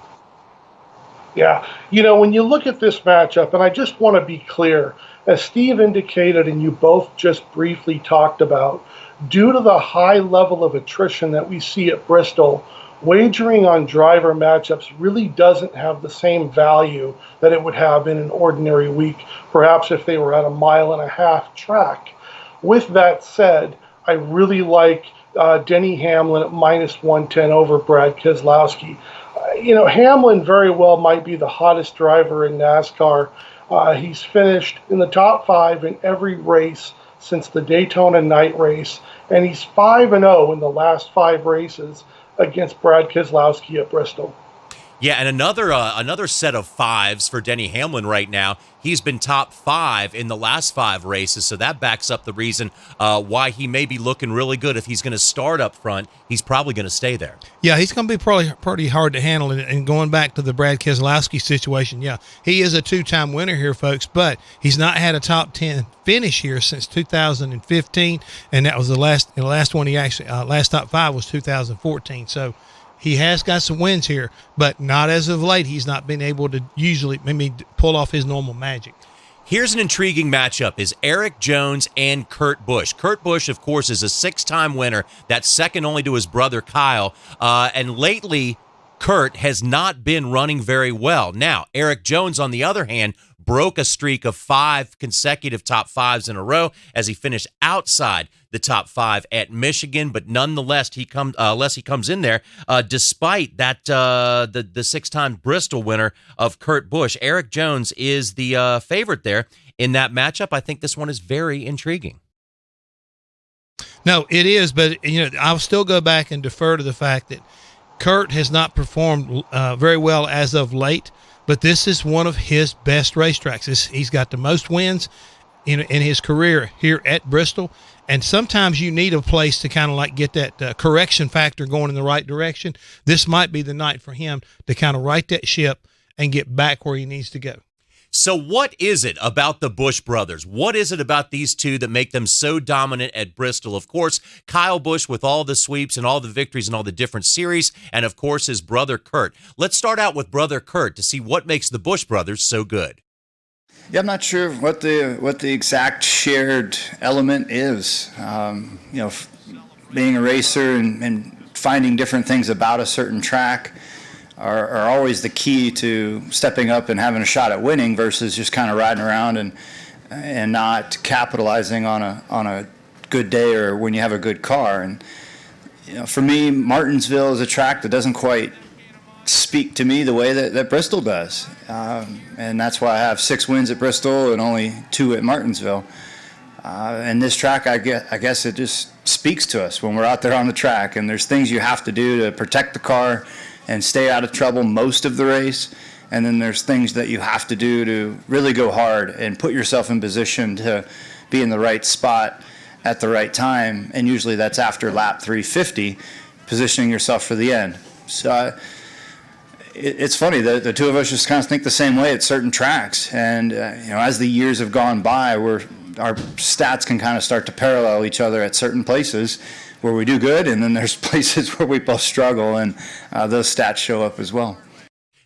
Yeah, when you look at this matchup, and I just want to be clear, as Steve indicated and you both just briefly talked about, due to the high level of attrition that we see at Bristol, wagering on driver matchups really doesn't have the same value that it would have in an ordinary week, perhaps if they were at a 1.5 mile track. With that said, I really like Denny Hamlin at -110 over Brad Keselowski. Hamlin very well might be the hottest driver in NASCAR. He's finished in the top 5 in every race since the Daytona night race, and he's 5-0 in the last 5 races against Brad Keselowski at Bristol. Yeah, and another set of 5s for Denny Hamlin right now. He's been top 5 in the last 5 races, so that backs up the reason why he may be looking really good. If he's going to start up front, he's probably going to stay there. Yeah, he's going to be probably pretty hard to handle. And going back to the Brad Keselowski situation, yeah, he is a 2-time winner here, folks, but he's not had a top 10 finish here since 2015, and that was the last one he actually last top 5 was 2014. So he has got some wins here, but not as of late. He's not been able to usually maybe pull off his normal magic. Here's an intriguing matchup is Eric Jones and Kurt Busch. Kurt Busch, of course, is a 6-time winner. That's second only to his brother Kyle. And lately, Kurt has not been running very well. Now, Eric Jones, on the other hand, broke a streak of 5 consecutive top 5s in a row as he finished outside the top 5 at Michigan, but nonetheless, he comes in there despite that the 6-time Bristol winner of Kurt Busch. Eric Jones is the favorite there in that matchup. I think this one is very intriguing. No, it is, but I'll still go back and defer to the fact that Kurt has not performed very well as of late. But this is one of his best racetracks. He's got the most wins in his career here at Bristol. And sometimes you need a place to kind of like get that correction factor going in the right direction. This might be the night for him to kind of right that ship and get back where he needs to go. So what is it about the Busch brothers? What is it about these two that make them so dominant at Bristol? Of course, Kyle Busch with all the sweeps and all the victories and all the different series, and of course his brother Kurt. Let's start out with brother Kurt to see what makes the Busch brothers so good. Yeah, I'm not sure what the exact shared element is. Being a racer and finding different things about a certain track are always the key to stepping up and having a shot at winning versus just kind of riding around and not capitalizing on a good day or when you have a good car. And for me, Martinsville is a track that doesn't quite speak to me the way that Bristol does, and that's why I have 6 wins at Bristol and only 2 at Martinsville. And this track, I guess it just speaks to us when we're out there on the track, and there's things you have to do to protect the car and stay out of trouble most of the race. And then there's things that you have to do to really go hard and put yourself in position to be in the right spot at the right time. And usually that's after lap 350, positioning yourself for the end. So it's funny that the two of us just kind of think the same way at certain tracks. And as the years have gone by, our stats can kind of start to parallel each other at certain places where we do good, and then there's places where we both struggle, and those stats show up as well.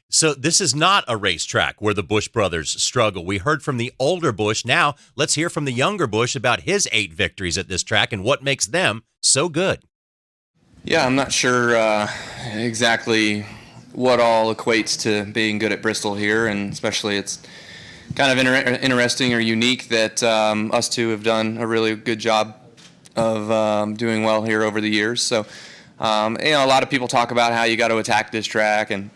So this is not a racetrack where the Busch brothers struggle. We heard from the older Busch. Now let's hear from the younger Busch about his 8 victories at this track and what makes them so good. Yeah, I'm not sure exactly what all equates to being good at Bristol here, and especially it's kind of interesting or unique that us two have done a really good job of doing well here over the years. So, a lot of people talk about how you got to attack this track and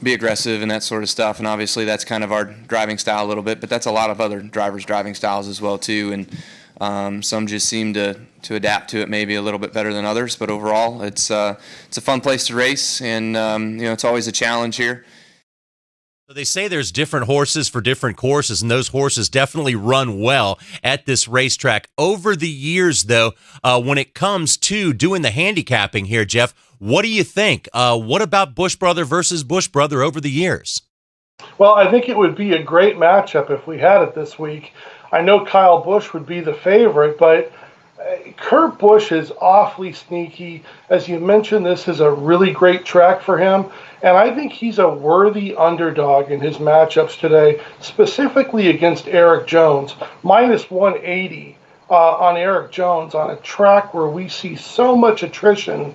be aggressive and that sort of stuff. And obviously that's kind of our driving style a little bit, but that's a lot of other drivers' driving styles as well too. And some just seem to adapt to it maybe a little bit better than others. But overall, it's a fun place to race, and it's always a challenge here. So they say there's different horses for different courses, and those horses definitely run well at this racetrack. Over the years, though, when it comes to doing the handicapping here, Jeff, what do you think? What about Busch brother versus Busch brother over the years? Well, I think it would be a great matchup if we had it this week. I know Kyle Busch would be the favorite, but Kurt Busch is awfully sneaky. As you mentioned, this is a really great track for him, and I think he's a worthy underdog in his matchups today, specifically against Eric Jones. -180 on Eric Jones on a track where we see so much attrition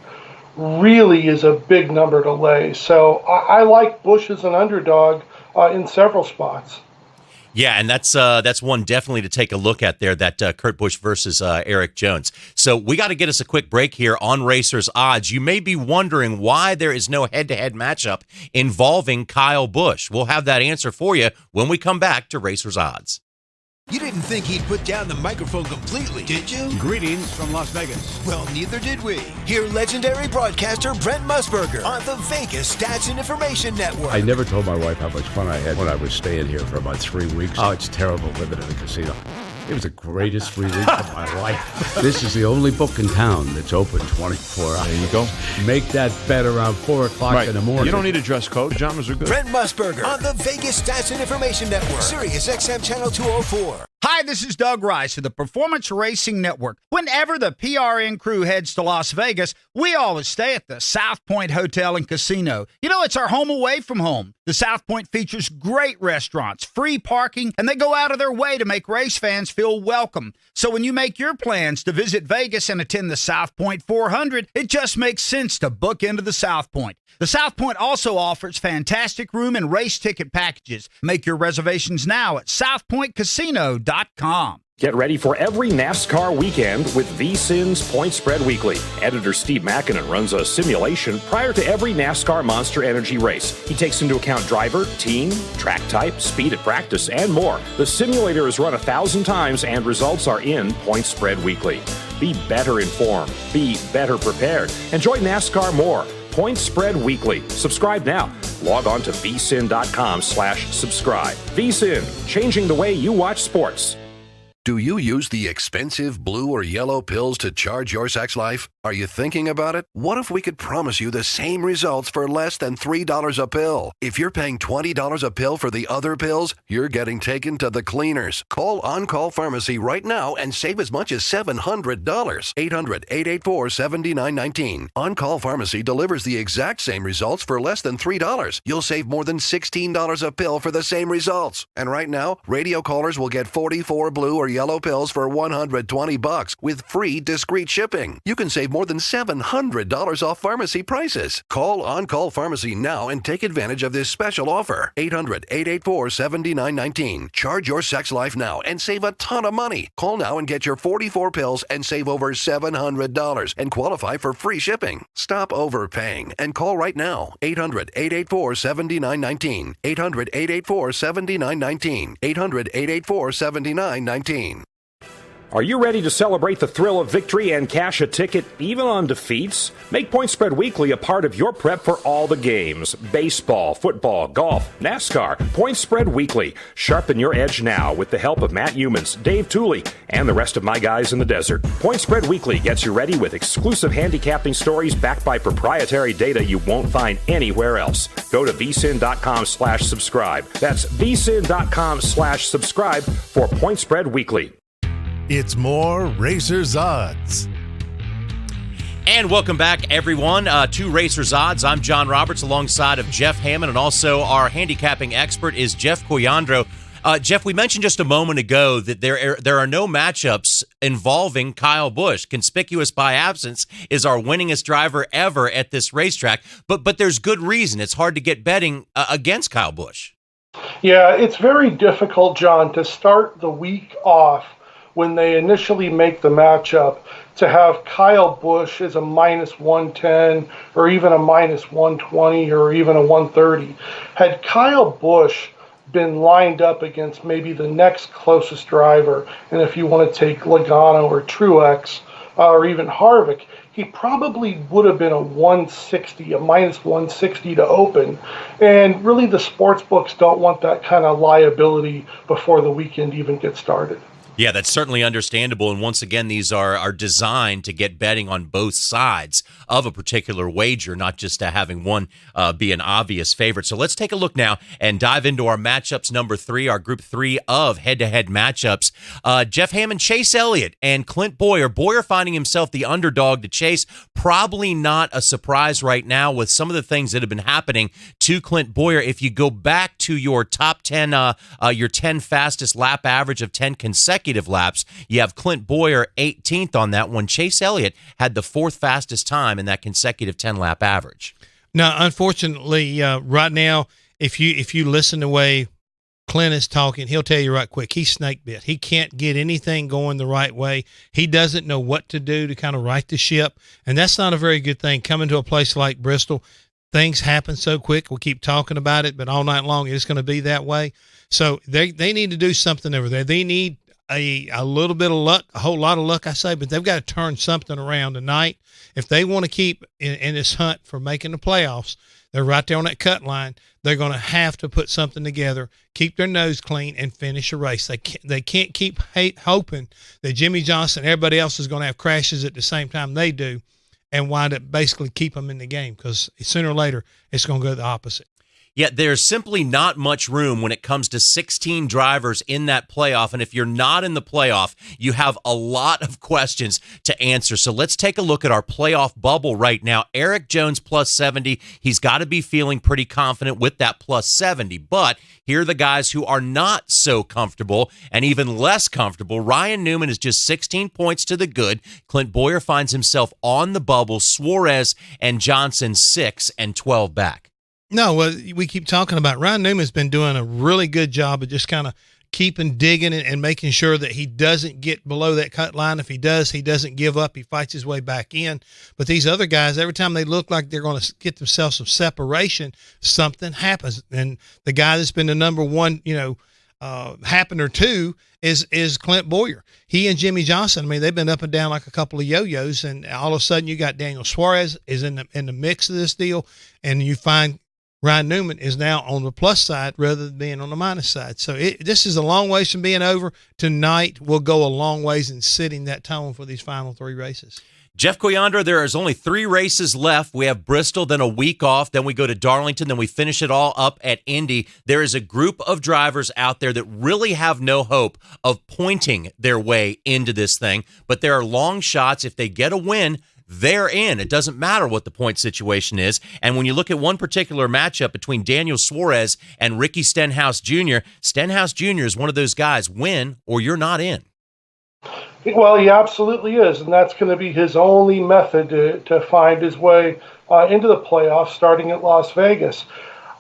really is a big number to lay. So I like Busch as an underdog in several spots. Yeah, and that's one definitely to take a look at there, that Kurt Busch versus Eric Jones. So we got to get us a quick break here on Racers Odds. You may be wondering why there is no head-to-head matchup involving Kyle Busch. We'll have that answer for you when we come back to Racers Odds. You didn't think he'd put down the microphone completely, did you? Greetings from Las Vegas. Well, neither did we. Hear legendary broadcaster Brent Musburger on the Vegas Stats and Information Network. I never told my wife how much fun I had when I was staying here for about 3 weeks. Oh, it's terrible living in a casino. It was the greatest 3 weeks of my life. This is the only book in town that's open 24 hours. There you go. Make that bet around 4 o'clock in the morning. You don't need a dress code. Pajamas are good. Brent Musburger on the Vegas Stats and Information Network. Sirius XM Channel 204. Hi, this is Doug Rice of the Performance Racing Network. Whenever the PRN crew heads to Las Vegas, we always stay at the South Point Hotel and Casino. You know, it's our home away from home. The South Point features great restaurants, free parking, and they go out of their way to make race fans feel welcome. So when you make your plans to visit Vegas and attend the South Point 400, it just makes sense to book into the South Point. The South Point also offers fantastic room and race ticket packages. Make your reservations now at southpointcasino.com. Get ready for every NASCAR weekend with VSiN's Point Spread Weekly. Editor Steve Makinen runs a simulation prior to every NASCAR Monster Energy race. He takes into account driver, team, track type, speed at practice, and more. The simulator is run 1,000 times and results are in Point Spread Weekly. Be better informed. Be better prepared. Enjoy NASCAR more. Point Spread Weekly. Subscribe now. Log on to vsin.com/subscribe. VSiN, changing the way you watch sports. Do you use the expensive blue or yellow pills to charge your sex life? Are you thinking about it? What if we could promise you the same results for less than $3 a pill? If you're paying $20 a pill for the other pills, you're getting taken to the cleaners. Call On Call Pharmacy right now and save as much as $700. 800-884-7919. On Call Pharmacy delivers the exact same results for less than $3. You'll save more than $16 a pill for the same results. And right now, radio callers will get 44 blue or yellow pills for $120 with free discreet shipping. You can save more than $700 off pharmacy prices. Call On Call Pharmacy now and take advantage of this special offer. 800-884-7919. Charge your sex life now and save a ton of money. Call now and get your 44 pills and save over $700 and qualify for free shipping. Stop overpaying and call right now. 800-884-7919. 800-884-7919. 800-884-7919. Are you ready to celebrate the thrill of victory and cash a ticket even on defeats? Make Point Spread Weekly a part of your prep for all the games. Baseball, football, golf, NASCAR. Point Spread Weekly. Sharpen your edge now with the help of Matt Humans, Dave Tooley, and the rest of my guys in the desert. Point Spread Weekly gets you ready with exclusive handicapping stories backed by proprietary data you won't find anywhere else. Go to vsin.com/subscribe. That's vsin.com/subscribe for Point Spread Weekly. It's more Racers Odds. And welcome back, everyone, to Racers Odds. I'm John Roberts alongside of Jeff Hammond, and also our handicapping expert is Jeff Coyandro. Jeff, we mentioned just a moment ago that there are no matchups involving Kyle Busch. Conspicuous by absence is our winningest driver ever at this racetrack, but there's good reason. It's hard to get betting against Kyle Busch. Yeah, it's very difficult, John, to start the week off when they initially make the matchup to have Kyle Busch as a minus 110 or even a minus 120 or even a 130. Had Kyle Busch been lined up against maybe the next closest driver, and if you want to take Logano or Truex or even Harvick, he probably would have been a 160, a minus 160 to open. And really the sports books don't want that kind of liability before the weekend even gets started. Yeah, that's certainly understandable. And once again, these are designed to get betting on both sides of a particular wager, not just having one be an obvious favorite. So let's take a look now and dive into our matchups number 3, our group 3 of head-to-head matchups. Jeff Hammond, Chase Elliott, and Clint Bowyer. Bowyer finding himself the underdog to Chase. Probably not a surprise right now with some of the things that have been happening to Clint Bowyer. If you go back to your top 10, your 10 fastest lap average of 10 consecutive consecutive laps. You have Clint Boyer 18th on that one. Chase Elliott had the 4th fastest time in that consecutive 10-lap average. Now, unfortunately, right now, if you listen to the way Clint is talking, he'll tell you right quick, he's snake bit. He can't get anything going the right way. He doesn't know what to do to kind of right the ship, and that's not a very good thing. Coming to a place like Bristol, things happen so quick. We'll keep talking about it, but all night long it's going to be that way. So they need to do something over there. They need a little bit of luck, a whole lot of luck, I say, but they've got to turn something around tonight. If they want to keep in this hunt for making the playoffs, they're right there on that cut line. They're going to have to put something together, keep their nose clean, and finish a race. They can't keep hoping that Jimmy Johnson and everybody else is going to have crashes at the same time they do and wind up basically keep them in the game, because sooner or later it's going to go the opposite. Yet there's simply not much room when it comes to 16 drivers in that playoff. And if you're not in the playoff, you have a lot of questions to answer. So let's take a look at our playoff bubble right now. Eric Jones plus 70. He's got to be feeling pretty confident with that plus 70. But here are the guys who are not so comfortable and even less comfortable. Ryan Newman is just 16 points to the good. Clint Boyer finds himself on the bubble. Suarez and Johnson 6 and 12 back. No, well, we keep talking about Ryan Newman's been doing a really good job of just kind of keeping digging and making sure that he doesn't get below that cut line. If he does, he doesn't give up. He fights his way back in. But these other guys, every time they look like they're going to get themselves some separation, something happens. And the guy that's been the number one, happen or two is Clint Boyer. He and Jimmy Johnson, I mean, they've been up and down like a couple of yo-yos, and all of a sudden you got Daniel Suarez is in the mix of this deal, and you find Ryan Newman is now on the plus side rather than being on the minus side. So this is a long ways from being over. Tonight will go a long ways in setting that tone for these final 3 races. Jeff Coyandra, there is only 3 races left. We have Bristol, then a week off, then we go to Darlington, then we finish it all up at Indy. There is a group of drivers out there that really have no hope of pointing their way into this thing, but there are long shots. If they get a win, they're in. It doesn't matter what the point situation is. And when you look at one particular matchup between Daniel Suarez and Ricky Stenhouse Jr., Stenhouse Jr. is one of those guys, win or you're not in. Well, he absolutely is, and that's going to be his only method to find his way into the playoffs starting at Las Vegas.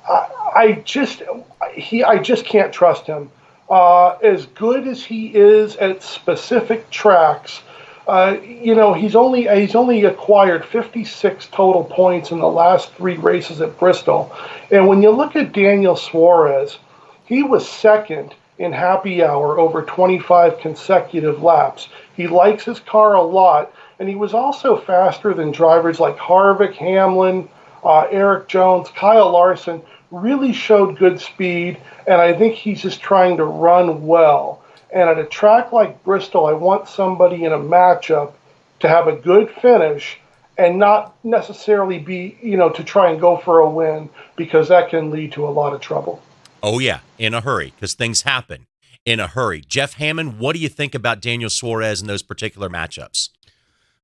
I just can't trust him. As good as he is at specific tracks, he's only acquired 56 total points in the last 3 races at Bristol. And when you look at Daniel Suarez, he was second in happy hour over 25 consecutive laps. He likes his car a lot, and he was also faster than drivers like Harvick, Hamlin, Eric Jones, Kyle Larson. Really showed good speed, and I think he's just trying to run well. And at a track like Bristol, I want somebody in a matchup to have a good finish and not necessarily be, to try and go for a win, because that can lead to a lot of trouble. Oh, yeah, in a hurry, because things happen in a hurry. Jeff Hammond, what do you think about Daniel Suarez in those particular matchups?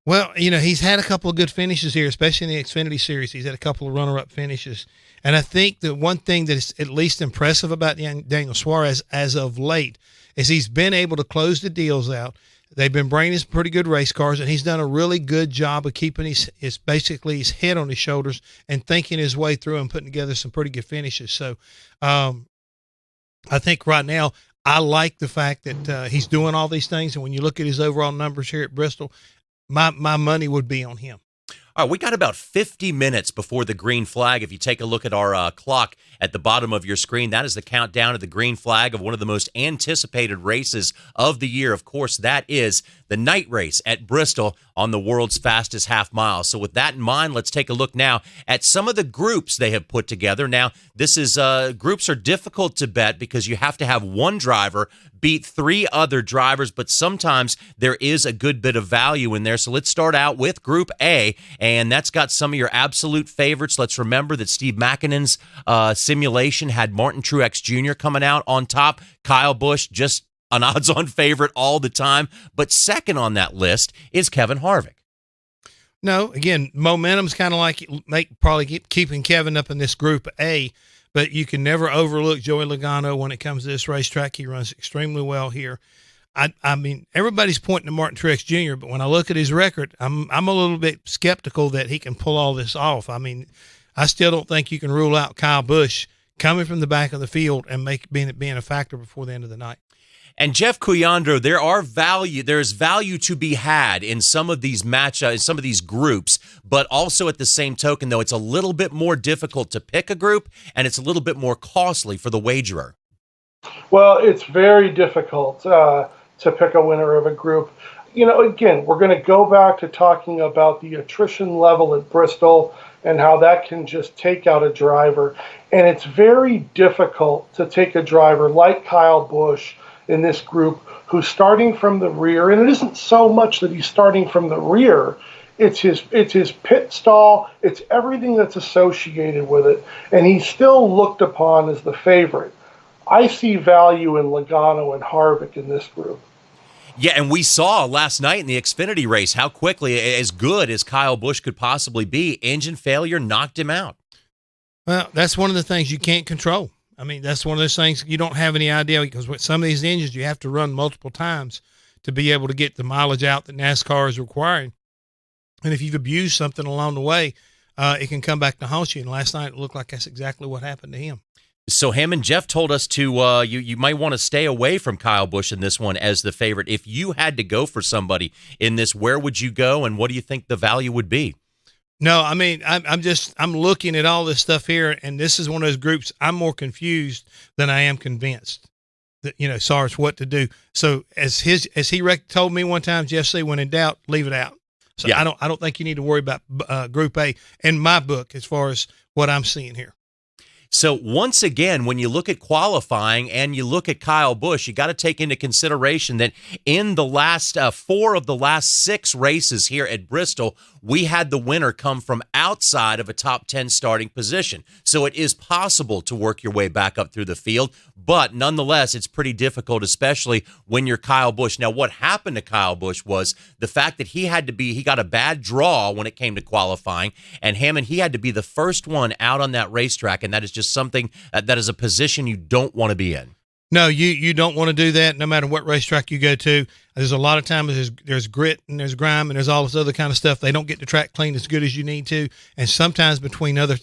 Well, he's had a couple of good finishes here, especially in the Xfinity Series. He's had a couple of runner-up finishes. And I think the one thing that is at least impressive about Daniel Suarez as of late is he's been able to close the deals out. They've been bringing his pretty good race cars, and he's done a really good job of keeping his head on his shoulders and thinking his way through and putting together some pretty good finishes. So I think right now I like the fact that he's doing all these things, and when you look at his overall numbers here at Bristol, my money would be on him. All right, we got about 50 minutes before the green flag. If you take a look at our clock at the bottom of your screen, that is the countdown to the green flag of one of the most anticipated races of the year. Of course, that is the night race at Bristol on the world's fastest half mile. So with that in mind, let's take a look now at some of the groups they have put together. Now, this is groups are difficult to bet because you have to have one driver beat 3 other drivers, but sometimes there is a good bit of value in there. So let's start out with Group A, and that's got some of your absolute favorites. Let's remember that Steve Makinen's simulation had Martin Truex Jr. coming out on top. Kyle Busch, just an odds-on favorite all the time. But second on that list is Kevin Harvick. No, again, momentum's kind of like keeping Kevin up in this Group A, but you can never overlook Joey Logano when it comes to this racetrack. He runs extremely well here. I mean, everybody's pointing to Martin Truex Jr., but when I look at his record, I'm a little bit skeptical that he can pull all this off. I mean, I still don't think you can rule out Kyle Busch coming from the back of the field and being a factor before the end of the night. And Jeff Cuyandro, there's value to be had in some of these in some of these groups, but also at the same token, though, it's a little bit more difficult to pick a group, and it's a little bit more costly for the wagerer. Well, it's very difficult to pick a winner of a group. You know, again, we're going to go back to talking about the attrition level at Bristol and how that can just take out a driver. And it's very difficult to take a driver like Kyle Busch in this group who's starting from the rear. And it isn't so much that he's starting from the rear. It's his pit stall. It's everything that's associated with it. And he's still looked upon as the favorite. I see value in Logano and Harvick in this group. Yeah, and we saw last night in the Xfinity race how quickly, as good as Kyle Busch could possibly be, engine failure knocked him out. Well, that's one of the things you can't control. I mean, that's one of those things you don't have any idea, because with some of these engines, you have to run multiple times to be able to get the mileage out that NASCAR is requiring. And if you've abused something along the way, it can come back to haunt you. And last night, it looked like that's exactly what happened to him. So Hammond, Jeff told us to you might want to stay away from Kyle Busch in this one as the favorite. If you had to go for somebody in this, where would you go, and what do you think the value would be? No, I mean, I'm looking at all this stuff here, and this is one of those groups I'm more confused than I am convinced that, as far as what to do. So as he told me one time, Jeff said, when in doubt, leave it out. So yeah. I don't think you need to worry about Group A in my book as far as what I'm seeing here. So once again, when you look at qualifying and you look at Kyle Busch, you got to take into consideration that in the last 4 of the last 6 races here at Bristol, we had the winner come from outside of a top 10 starting position. So it is possible to work your way back up through the field, but nonetheless, it's pretty difficult, especially when you're Kyle Busch. Now, what happened to Kyle Busch was the fact that he got a bad draw when it came to qualifying, and Hammond, he had to be the first one out on that racetrack, and that is just something that is a position you don't want to be in. No, you don't want to do that no matter what racetrack you go to. There's a lot of times there's grit and there's grime and there's all this other kind of stuff. They don't get the track cleaned as good as you need to. And sometimes between other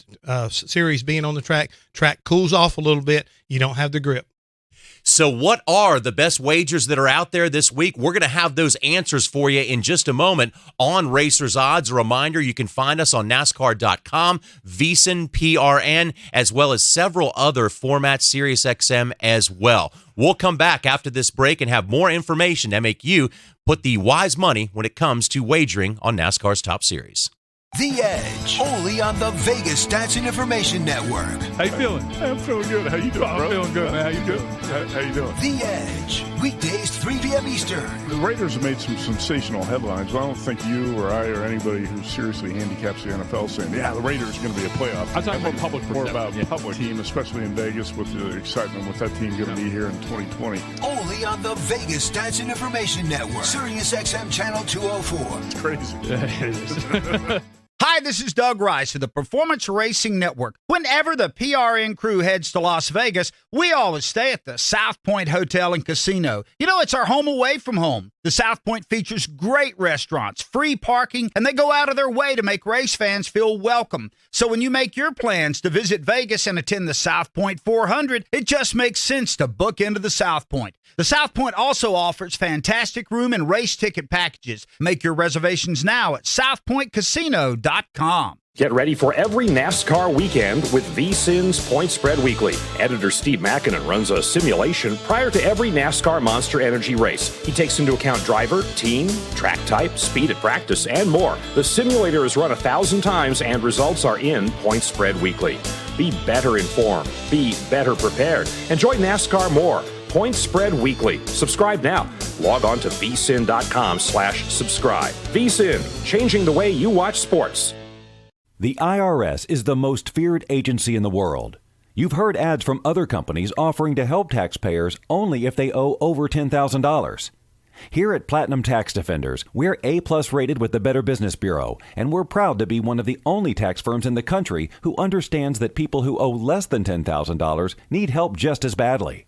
series being on the track cools off a little bit. You don't have the grip. So what are the best wagers that are out there this week? We're going to have those answers for you in just a moment on Racers Odds. A reminder, you can find us on NASCAR.com, VSiN, PRN, as well as several other formats, SiriusXM as well. We'll come back after this break and have more information to make you put the wise money when it comes to wagering on NASCAR's top series. The Edge, only on the Vegas Stats and Information Network. How you feeling? I'm feeling good. How you doing, bro? I'm feeling good, man. How you doing? How you doing? The Edge, weekdays 3 p.m. Eastern. The Raiders have made some sensational headlines. I don't think you or I or anybody who seriously handicaps the NFL saying, yeah, the Raiders are going to be a playoff. I'm talking more public more about public team, especially in Vegas with the excitement with that team going to be here in 2020. Only on the Vegas Stats and Information Network. SiriusXM Channel 204. It's crazy. It is. Hi, this is Doug Rice of the Performance Racing Network. Whenever the PRN crew heads to Las Vegas, we always stay at the South Point Hotel and Casino. You know, it's our home away from home. The South Point features great restaurants, free parking, and they go out of their way to make race fans feel welcome. So when you make your plans to visit Vegas and attend the South Point 400, it just makes sense to book into the South Point. The South Point also offers fantastic room and race ticket packages. Make your reservations now at southpointcasino.com. Get ready for every NASCAR weekend with VSiN's Point Spread Weekly. Editor Steve Makinen runs a simulation prior to every NASCAR Monster Energy race. He takes into account driver, team, track type, speed at practice, and more. The simulator is run 1,000 times and results are in Point Spread Weekly. Be better informed. Be better prepared. Enjoy NASCAR more. Point Spread Weekly. Subscribe now. Log on to vsin.com/subscribe. VSiN, changing the way you watch sports. The IRS is the most feared agency in the world. You've heard ads from other companies offering to help taxpayers only if they owe over $10,000. Here at Platinum Tax Defenders, we're A+ rated with the Better Business Bureau, and we're proud to be one of the only tax firms in the country who understands that people who owe less than $10,000 need help just as badly.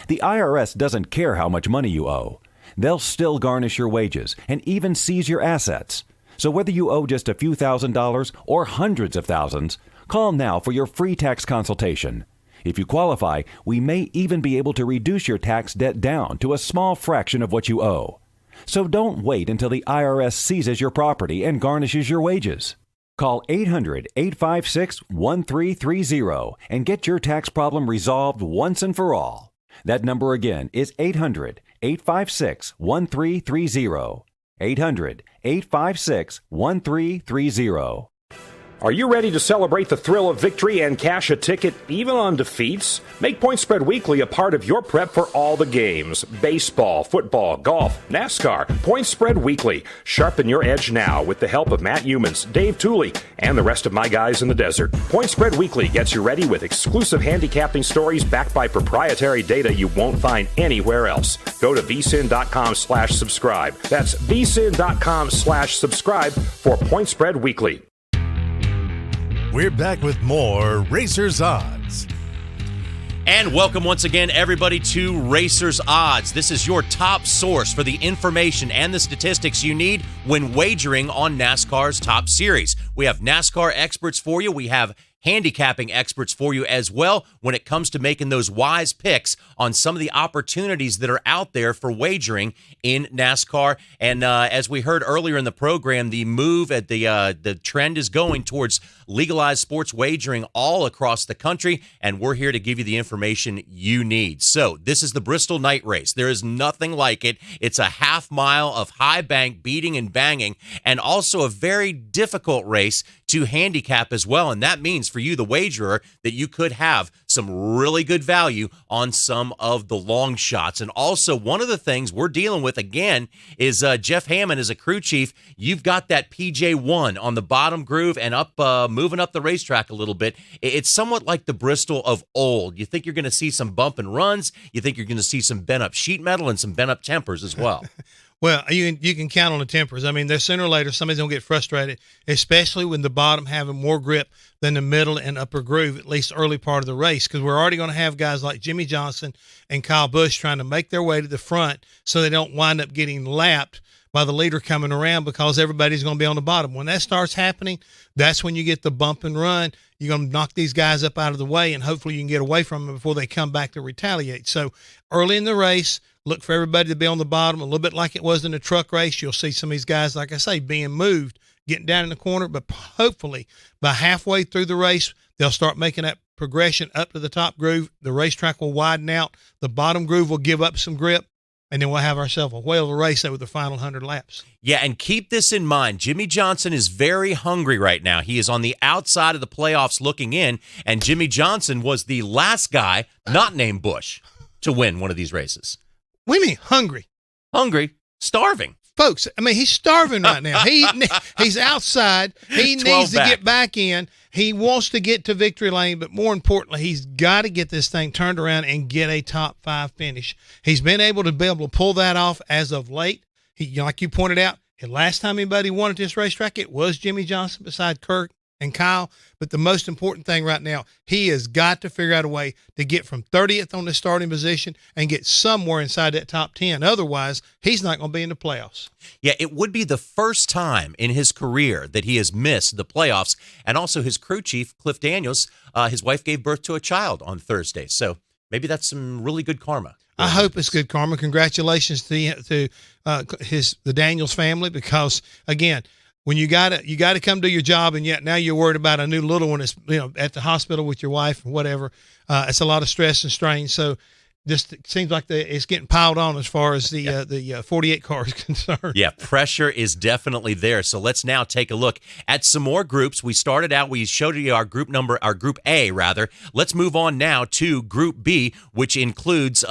The IRS doesn't care how much money you owe. they'll still garnish your wages and even seize your assets. So whether you owe just a few $1,000s or hundreds of thousands, call now for your free tax consultation. If you qualify, we may even be able to reduce your tax debt down to a small fraction of what you owe. So don't wait until the IRS seizes your property and garnishes your wages. Call 800-856-1330 and get your tax problem resolved once and for all. That number again is 800-856-1330. 800-856-1330. Are you ready to celebrate the thrill of victory and cash a ticket even on defeats? Make Point Spread Weekly a part of your prep for all the games. Baseball, football, golf, NASCAR. Point Spread Weekly. Sharpen your edge now with the help of Matt Humans, Dave Tooley, and the rest of my guys in the desert. Point Spread Weekly gets you ready with exclusive handicapping stories backed by proprietary data you won't find anywhere else. Go to vsin.com/subscribe. That's vsin.com/subscribe for Point Spread Weekly. We're back with more Racers Odds. And welcome once again, everybody, to Racers Odds. This is your top source for the information and the statistics you need when wagering on NASCAR's top series. We have NASCAR experts for you. We have handicapping experts for you as well when it comes to making those wise picks on some of the opportunities that are out there for wagering in NASCAR. And as we heard earlier in the program, the move at the trend is going towards legalized sports wagering all across the country, and we're here to give you the information you need. So this is the Bristol night race. There is nothing like it. It's a half mile of high bank beating and banging, and also a very difficult race to handicap as well. And that means for you, the wagerer, that you could have some really good value on some of the long shots. And also, one of the things we're dealing with again is Jeff Hammond as a crew chief. You've got that PJ1 on the bottom groove and up, moving up the racetrack a little bit. It's somewhat like the Bristol of old. You think you're going to see some bump and runs. You think you're going to see some bent up sheet metal and some bent up tempers as well. Well, you can count on the tempers. I mean, there's sooner or later somebody's going to get frustrated, especially when the bottom having more grip than the middle and upper groove, at least early part of the race, because we're already going to have guys like Jimmy Johnson and Kyle Busch trying to make their way to the front so they don't wind up getting lapped by the leader coming around because everybody's going to be on the bottom. When that starts happening, that's when you get the bump and run. You're going to knock these guys up out of the way, and hopefully you can get away from them before they come back to retaliate. So early in the race, look for everybody to be on the bottom, a little bit like it was in the truck race. You'll see some of these guys, like I say, being moved, getting down in the corner, but hopefully by halfway through the race, they'll start making that progression up to the top groove. The racetrack will widen out. The bottom groove will give up some grip, and then we'll have ourselves a whale of a race over the final 100 laps. Yeah, and keep this in mind. Jimmy Johnson is very hungry right now. He is on the outside of the playoffs looking in, and Jimmy Johnson was the last guy, not named Busch, to win one of these races. We mean hungry. Hungry, starving. Folks, I mean, he's starving right now. He's outside. He needs to get back in. He wants to get to victory lane, but more importantly, he's got to get this thing turned around and get a top 5 finish. He's been able to pull that off as of late. He, like you pointed out, the last time anybody won at this racetrack, it was Jimmy Johnson beside Kirk and Kyle. But the most important thing right now, he has got to figure out a way to get from 30th on the starting position and get somewhere inside that top 10. Otherwise, he's not going to be in the playoffs. Yeah, it would be the first time in his career that he has missed the playoffs. And also his crew chief, Cliff Daniels, his wife gave birth to a child on Thursday. So maybe that's some really good karma. I hope it's good karma. Congratulations to the Daniels family, because again, when you gotta come do your job, and yet now you're worried about a new little one that's at the hospital with your wife or whatever. It's a lot of stress and strain. So just seems like it's getting piled on as far as the 48 car is concerned. Yeah, pressure is definitely there. So let's now take a look at some more groups. We showed you our group A rather. Let's move on now to Group B, which includes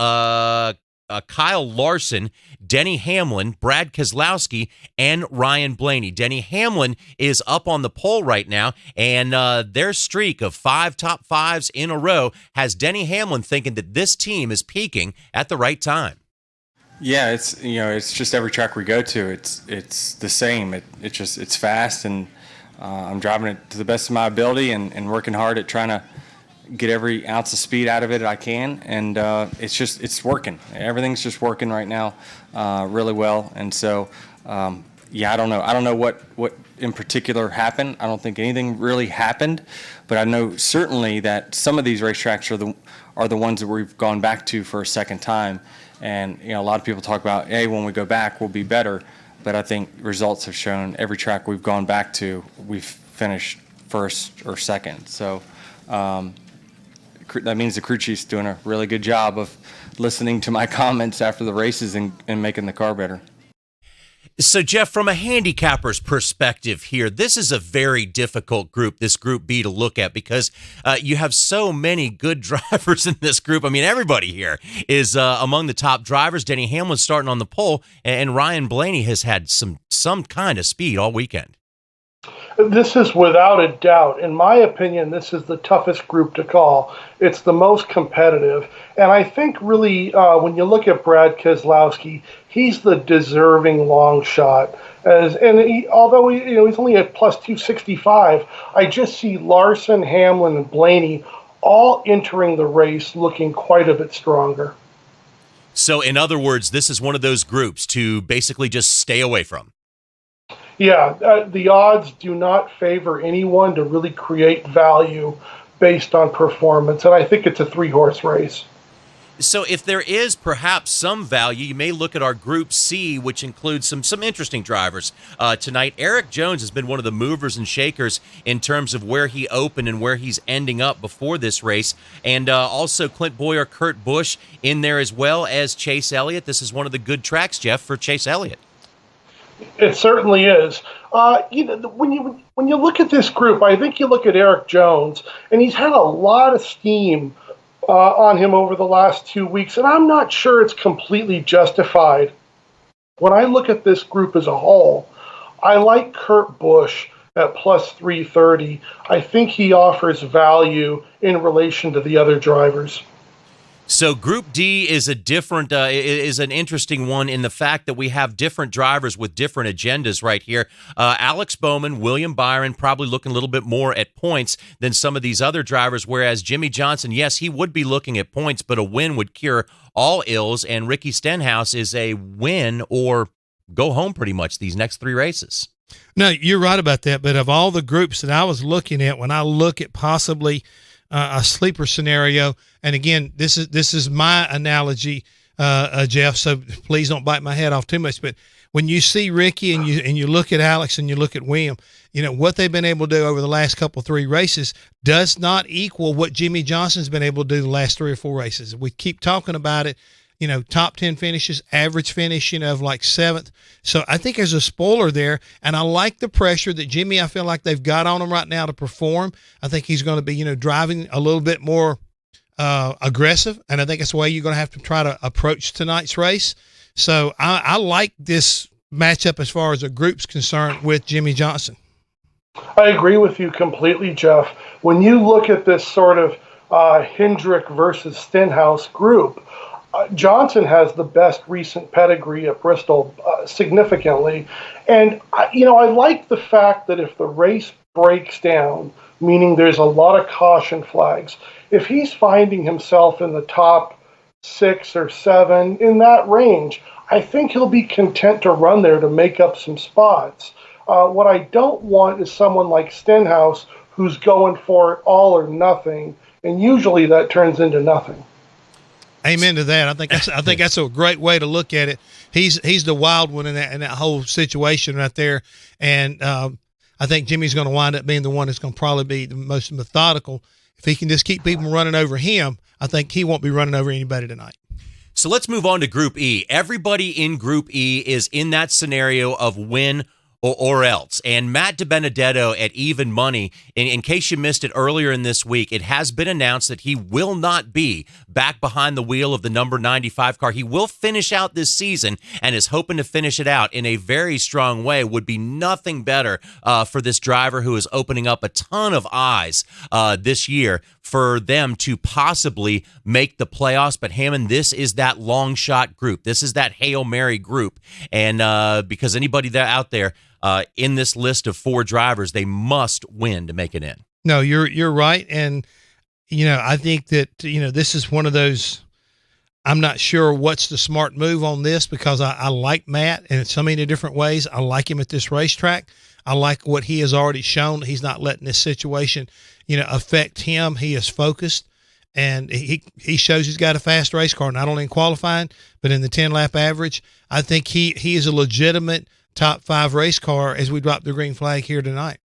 Kyle Larson, Denny Hamlin, Brad Keselowski, and Ryan Blaney. Denny Hamlin is up on the pole right now, and their streak of 5 top 5s in a row has Denny Hamlin thinking that this team is peaking at the right time. Yeah, it's just every track we go to, it's the same. It's fast, and I'm driving it to the best of my ability and working hard at trying to get every ounce of speed out of it I can, and it's working. Everything's just working right now really well, and so I don't know what in particular happened. I don't think anything really happened, but I know certainly that some of these racetracks are the ones that we've gone back to for a second time, and a lot of people talk about, hey, when we go back we'll be better, but I think results have shown every track we've gone back to we've finished first or second. So that means the crew chief's doing a really good job of listening to my comments after the races and making the car better. So, Jeff, from a handicapper's perspective here, this is a very difficult group, this Group B, to look at because you have so many good drivers in this group. I mean, everybody here is among the top drivers. Denny Hamlin's starting on the pole, and Ryan Blaney has had some kind of speed all weekend. This is without a doubt, in my opinion, this is the toughest group to call. It's the most competitive. And I think really when you look at Brad Keselowski, he's the deserving long shot. Although he's only at plus 265, I just see Larson, Hamlin, and Blaney all entering the race looking quite a bit stronger. So in other words, this is one of those groups to basically just stay away from. Yeah, the odds do not favor anyone to really create value based on performance, and I think it's a 3-horse race. So if there is perhaps some value, you may look at our Group C, which includes some interesting drivers tonight. Eric Jones has been one of the movers and shakers in terms of where he opened and where he's ending up before this race. And also Clint Boyer, Kurt Busch in there, as well as Chase Elliott. This is one of the good tracks, Jeff, for Chase Elliott. It certainly is. When you look at this group, I think you look at Eric Jones, and he's had a lot of steam on him over the last 2 weeks, and I'm not sure it's completely justified. When I look at this group as a whole, I like Kurt Busch at plus 330. I think he offers value in relation to the other drivers. So Group D is a different, is an interesting one in the fact that we have different drivers with different agendas right here. Alex Bowman, William Byron, probably looking a little bit more at points than some of these other drivers, whereas Jimmy Johnson, yes, he would be looking at points, but a win would cure all ills, and Ricky Stenhouse is a win or go home pretty much these next 3 races. No, you're right about that, but of all the groups that I was looking at, when I look at possibly a sleeper scenario, and again, this is my analogy, Jeff, so please don't bite my head off too much, but when you see Ricky and you look at Alex and you look at William, what they've been able to do over the last 3 races does not equal what Jimmy Johnson's been able to do the last 3 or 4 races. We keep talking about it, top 10 finishes, average finish, of like 7th. So I think there's a spoiler there, and I like the pressure that Jimmy, I feel like they've got on him right now to perform. I think he's going to be, driving a little bit more aggressive, and I think that's the way you're going to have to try to approach tonight's race. So I like this matchup as far as a group's concerned with Jimmy Johnson. I agree with you completely, Jeff. When you look at this sort of Hendrick versus Stenhouse group, Johnson has the best recent pedigree at Bristol significantly. And, I like the fact that if the race breaks down, meaning there's a lot of caution flags, if he's finding himself in the top 6 or 7, in that range, I think he'll be content to run there to make up some spots. What I don't want is someone like Stenhouse who's going for it all or nothing, and usually that turns into nothing. Amen to that. I think that's a great way to look at it. He's the wild one in that whole situation right there, and I think Jimmy's going to wind up being the one that's going to probably be the most methodical. If he can just keep people running over him, I think he won't be running over anybody tonight. So let's move on to Group E. Everybody in Group E is in that scenario of win or else. And Matt DiBenedetto at even money, in case you missed it earlier in this week, it has been announced that he will not be back behind the wheel of the number 95 car. He will finish out this season and is hoping to finish it out in a very strong way. Would be nothing better for this driver who is opening up a ton of eyes this year for them to possibly make the playoffs. But Hammond, this is that long shot group. This is that Hail Mary group. And because anybody that out there in this list of 4 drivers, they must win to make it in. No, you're right. And, I think that, this is one of those, I'm not sure what's the smart move on this because I like Matt in so many different ways. I like him at this racetrack. I like what he has already shown. He's not letting this situation, affect him. He is focused, and he shows he's got a fast race car, not only in qualifying, but in the 10-lap average. I think he is a legitimate top 5 race car as we drop the green flag here tonight.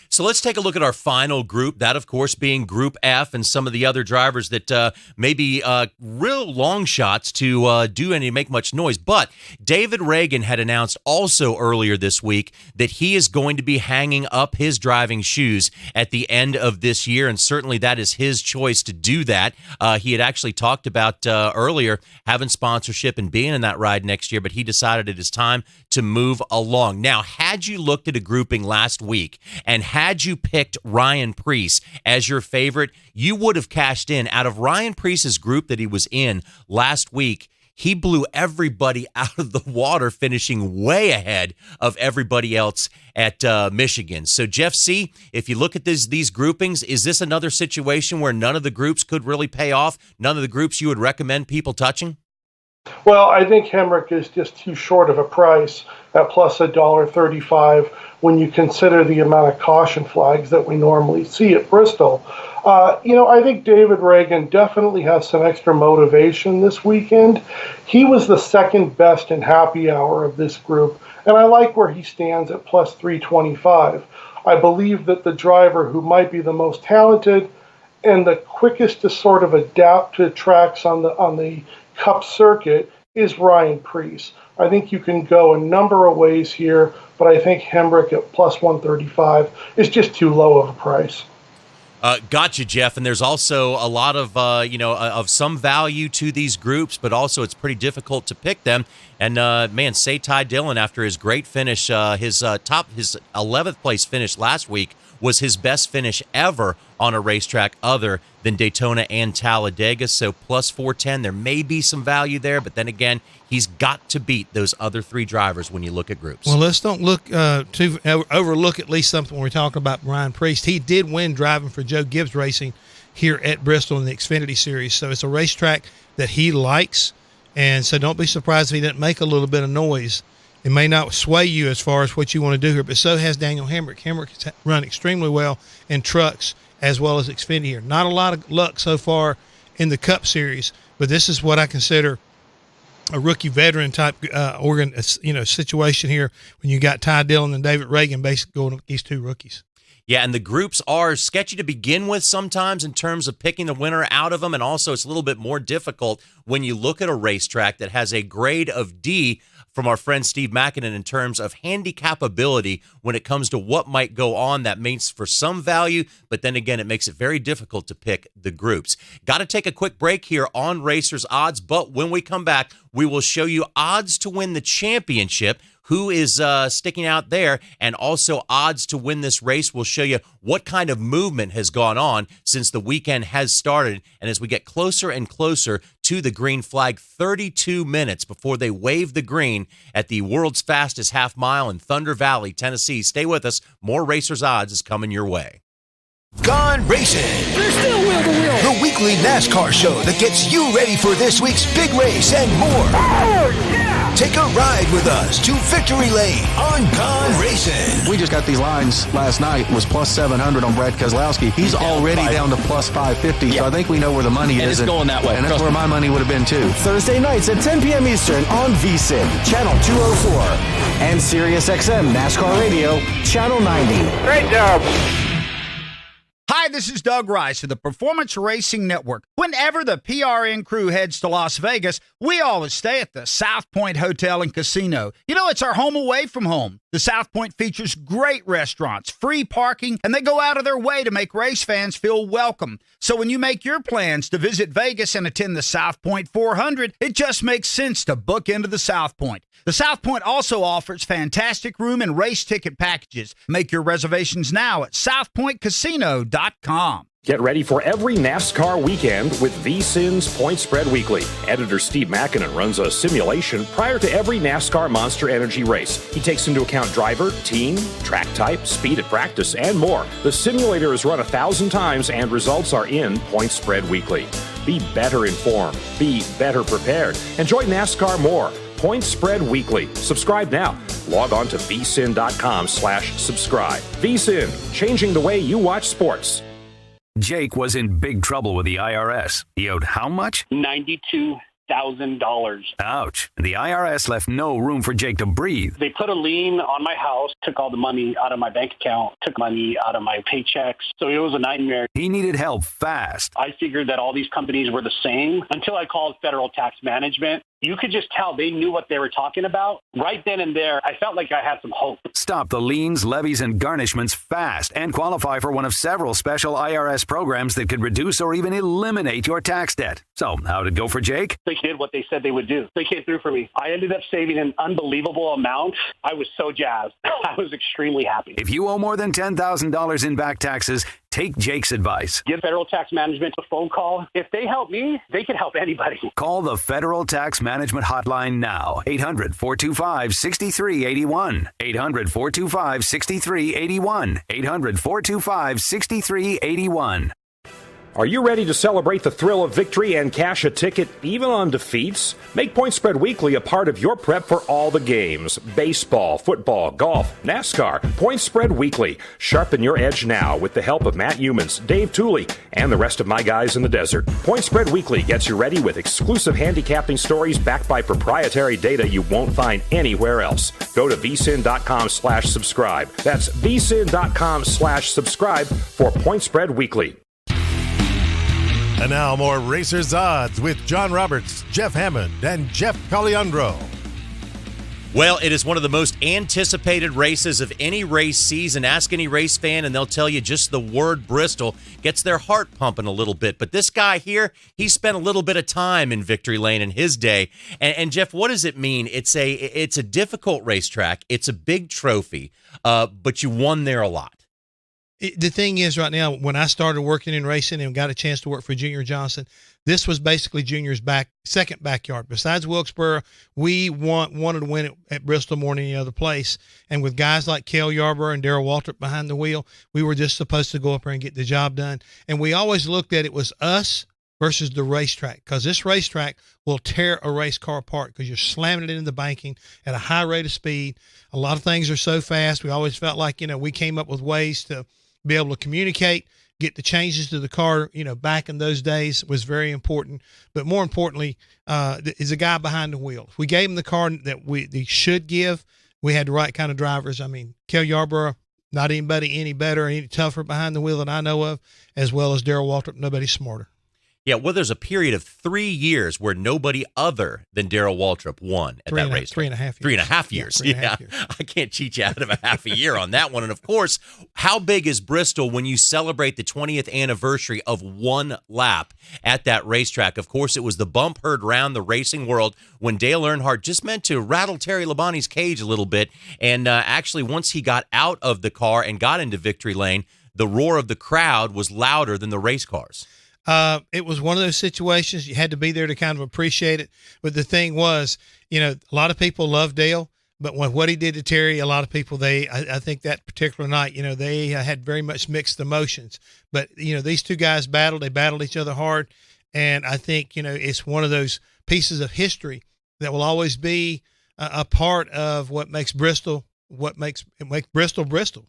So let's take a look at our final group, that, of course, being Group F and some of the other drivers that may be real long shots to do any make much noise. But David Reagan had announced also earlier this week that he is going to be hanging up his driving shoes at the end of this year, and certainly that is his choice to do that. He had actually talked about earlier having sponsorship and being in that ride next year, but he decided it is time to move along. Now, had you looked at a grouping last week and had you picked Ryan Preece as your favorite, you would have cashed in. Out of Ryan Preece's group that he was in last week, he blew everybody out of the water, finishing way ahead of everybody else at Michigan. So, Jeff C., if you look at these groupings, is this another situation where none of the groups could really pay off? None of the groups you would recommend people touching? Well, I think Hemrick is just too short of a price at plus $1.35 when you consider the amount of caution flags that we normally see at Bristol. I think David Reagan definitely has some extra motivation this weekend. He was the second best in happy hour of this group, and I like where he stands at plus 325. I believe that the driver who might be the most talented and the quickest to sort of adapt to tracks on the Cup circuit is Ryan Preece. I think you can go a number of ways here, but I think Hemrick at plus 135 is just too low of a price. Gotcha, Jeff. And there's also a lot of, of some value to these groups, but also it's pretty difficult to pick them. And, say Ty Dillon, after his great finish, his 11th place finish last week was his best finish ever on a racetrack other than Daytona and Talladega. So plus 410, there may be some value there, but then again, he's got to beat those other 3 drivers when you look at groups. Well, let's don't look overlook at least something when we're talking about Ryan Preece. He did win driving for Joe Gibbs Racing here at Bristol in the Xfinity Series, so it's a racetrack that he likes, and so don't be surprised if he didn't make a little bit of noise. It may not sway you as far as what you want to do here, but so has Daniel Hemrick. Hemrick has run extremely well in trucks as well as Xfinity here. Not a lot of luck so far in the Cup Series, but this is what I consider a rookie veteran type situation here when you got Ty Dillon and David Reagan basically going with these 2 rookies. Yeah, and the groups are sketchy to begin with sometimes in terms of picking the winner out of them, and also it's a little bit more difficult when you look at a racetrack that has a grade of D from our friend Steve Mackinnon in terms of handicapability when it comes to what might go on. That makes for some value, but then again, it makes it very difficult to pick the groups. Got to take a quick break here on Racers Odds, but when we come back, we will show you odds to win the championship, who is sticking out there, and also odds to win this race. We'll show you what kind of movement has gone on since the weekend has started. And as we get closer and closer to the green flag, 32 minutes before they wave the green at the world's fastest half mile in Thunder Valley, Tennessee. Stay with us. More Racers Odds is coming your way. Gone Racing. They're still wheel to wheel. The weekly NASCAR show that gets you ready for this week's big race and more. Oh, yeah! Take a ride with us to Victory Lane on Gone Racing. We just got these lines last night. Was plus 700 on Brad Keselowski. He's already down to plus 550, so I think we know where the money is. It's going that way. And that's where my money would have been, too. Thursday nights at 10 p.m. Eastern on VSiN, Channel 204, and SiriusXM NASCAR Radio, Channel 90. Great job. Hi, this is Doug Rice of the Performance Racing Network. Whenever the PRN crew heads to Las Vegas, we always stay at the South Point Hotel and Casino. It's our home away from home. The South Point features great restaurants, free parking, and they go out of their way to make race fans feel welcome. So when you make your plans to visit Vegas and attend the South Point 400, it just makes sense to book into the South Point. The South Point also offers fantastic room and race ticket packages. Make your reservations now at southpointcasino.com. VSIN.com. Get ready for every NASCAR weekend with VSIN's Point Spread Weekly. Editor Steve Makinen runs a simulation prior to every NASCAR Monster Energy race. He takes into account driver, team, track type, speed at practice, and more. The simulator is run 1,000 times and results are in Point Spread Weekly. Be better informed. Be better prepared. Enjoy NASCAR more. Point Spread Weekly. Subscribe now. Log on to vsin.com/subscribe. VSIN, changing the way you watch sports. Jake was in big trouble with the IRS. He owed how much? $92,000. Ouch. The IRS left no room for Jake to breathe. They put a lien on my house, took all the money out of my bank account, took money out of my paychecks. So it was a nightmare. He needed help fast. I figured that all these companies were the same until I called Federal Tax Management. You could just tell they knew what they were talking about. Right then and there, I felt like I had some hope. Stop the liens, levies, and garnishments fast and qualify for one of several special IRS programs that could reduce or even eliminate your tax debt. So, how'd it go for Jake? They did what they said they would do. They came through for me. I ended up saving an unbelievable amount. I was so jazzed. I was extremely happy. If you owe more than $10,000 in back taxes, take Jake's advice. Give Federal Tax Management a phone call. If they help me, they can help anybody. Call the Federal Tax Management Hotline now. 800-425-6381. 800-425-6381. 800-425-6381. Are you ready to celebrate the thrill of victory and cash a ticket even on defeats? Make Point Spread Weekly a part of your prep for all the games. Baseball, football, golf, NASCAR. Point Spread Weekly. Sharpen your edge now with the help of Matt Humans, Dave Tooley, and the rest of my guys in the desert. Point Spread Weekly gets you ready with exclusive handicapping stories backed by proprietary data you won't find anywhere else. Go to vsin.com/subscribe. That's vsin.com/subscribe for Point Spread Weekly. And now more Racers Odds with John Roberts, Jeff Hammond, and Jeff Caliandro. Well, it is one of the most anticipated races of any race season. Ask any race fan and they'll tell you just the word Bristol gets their heart pumping a little bit. But this guy here, he spent a little bit of time in Victory Lane in his day. And Jeff, what does it mean? It's a difficult racetrack. It's a big trophy, but you won there a lot. The thing is, right now, when I started working in racing and got a chance to work for Junior Johnson, this was basically Junior's second backyard. Besides Wilkesboro, we wanted to win it at Bristol more than any other place. And with guys like Cale Yarborough and Darrell Waltrip behind the wheel, we were just supposed to go up there and get the job done. And we always looked at it was us versus the racetrack, because this racetrack will tear a race car apart because you're slamming it into the banking at a high rate of speed. A lot of things are so fast. We always felt like, we came up with ways to be able to communicate, get the changes to the car, back in those days was very important. But more importantly, is a guy behind the wheel. If we gave him the car that they should give, we had the right kind of drivers. I mean, Cale Yarborough, not anybody any better, any tougher behind the wheel than I know of, as well as Darrell Waltrip, nobody smarter. Yeah, well, there's a period of 3 years where nobody other than Darrell Waltrip won at that race. 3.5 years. 3.5 years. Yeah. I can't cheat you out of a half a year on that one. And of course, how big is Bristol when you celebrate the 20th anniversary of one lap at that racetrack? Of course, it was the bump heard round the racing world when Dale Earnhardt just meant to rattle Terry Labonte's cage a little bit. And actually, once he got out of the car and got into Victory Lane, the roar of the crowd was louder than the race cars. It was one of those situations you had to be there to kind of appreciate it. But the thing was, a lot of people love Dale, but what he did to Terry, a lot of people, I think that particular night, they had very much mixed emotions. But, these two guys they battled each other hard. And I think, it's one of those pieces of history that will always be a part of what makes Bristol, Bristol,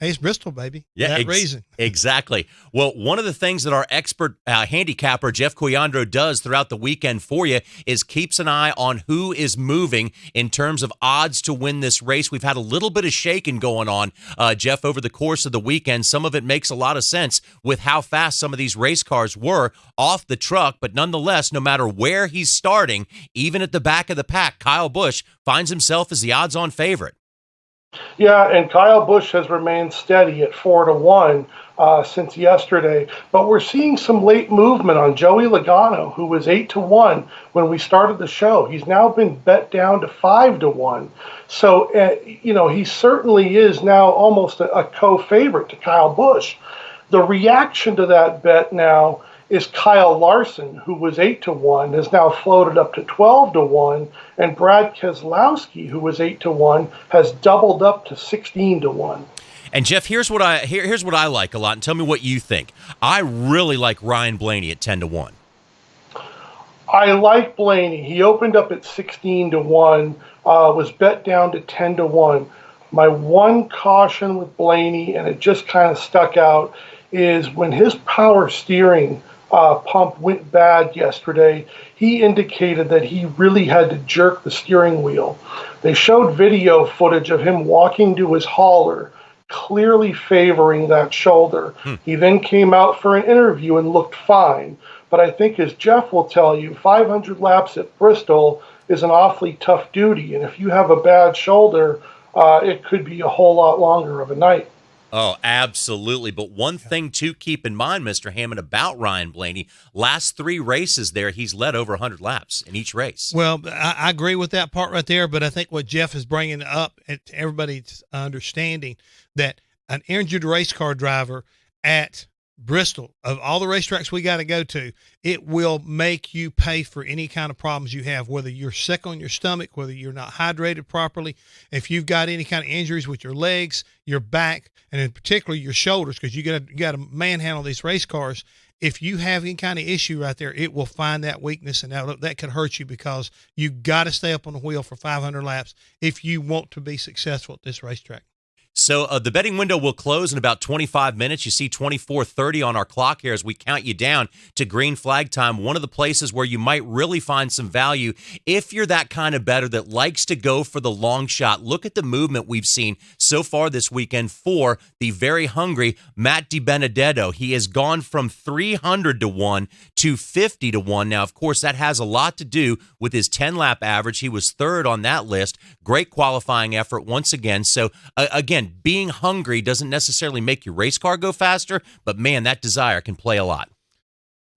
Hey, it's Bristol, baby. Yeah, for that reason. Exactly. Well, one of the things that our expert handicapper, Jeff Caliandro, does throughout the weekend for you is keeps an eye on who is moving in terms of odds to win this race. We've had a little bit of shaking going on, Jeff, over the course of the weekend. Some of it makes a lot of sense with how fast some of these race cars were off the truck. But nonetheless, no matter where he's starting, even at the back of the pack, Kyle Busch finds himself as the odds-on favorite. Yeah, and Kyle Busch has remained steady at 4-1 since yesterday. But we're seeing some late movement on Joey Logano, who was 8-1 when we started the show. He's now been bet down to 5-1. So, he certainly is now almost a co-favorite to Kyle Busch. The reaction to that bet now is Kyle Larson, who was 8-1, has now floated up to 12-1, and Brad Keselowski, who was 8-1, has doubled up to 16-1. And Jeff, here's what I like a lot, and tell me what you think. I really like Ryan Blaney at 10-1. I like Blaney. He opened up at 16-1, was bet down to 10-1. My one caution with Blaney, and it just kind of stuck out, is when his power steering pump went bad yesterday, he indicated that he really had to jerk the steering wheel. They showed video footage of him walking to his hauler, clearly favoring that shoulder. He then came out for an interview and looked fine. But I think, as Jeff will tell you, 500 laps at Bristol is an awfully tough duty. And if you have a bad shoulder, it could be a whole lot longer of a night. Oh, absolutely. But one thing to keep in mind, Mr. Hammond, about Ryan Blaney, last 3 races there, he's led over 100 laps in each race. Well, I agree with that part right there, but I think what Jeff is bringing up, to everybody's understanding, that an injured race car driver at Bristol, of all the racetracks we got to go to, it will make you pay for any kind of problems you have, whether you're sick on your stomach, whether you're not hydrated properly, if you've got any kind of injuries with your legs, your back, and in particular your shoulders, because you got to manhandle these race cars. If you have any kind of issue right there, it will find that weakness, and that could hurt you, because you got to stay up on the wheel for 500 laps if you want to be successful at this racetrack. So the betting window will close in about 25 minutes. You see 24:30 on our clock here as we count you down to green flag time. One of the places where you might really find some value if you're that kind of bettor that likes to go for the long shot. Look at the movement we've seen so far this weekend for the very hungry Matt DiBenedetto. He has gone from 300-1 to 50-1. Now, of course, that has a lot to do with his 10-lap average. He was third on that list. Great qualifying effort once again. So, again, being hungry doesn't necessarily make your race car go faster, but man, that desire can play a lot.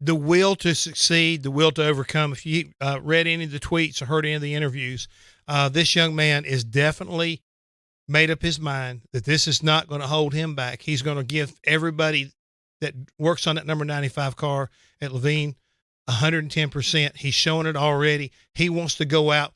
The will to succeed, the will to overcome. If you read any of the tweets or heard any of the interviews, this young man is definitely made up his mind that this is not going to hold him back. He's going to give everybody that works on that number 95 car at Levine 110%. He's showing it already. He wants to go out,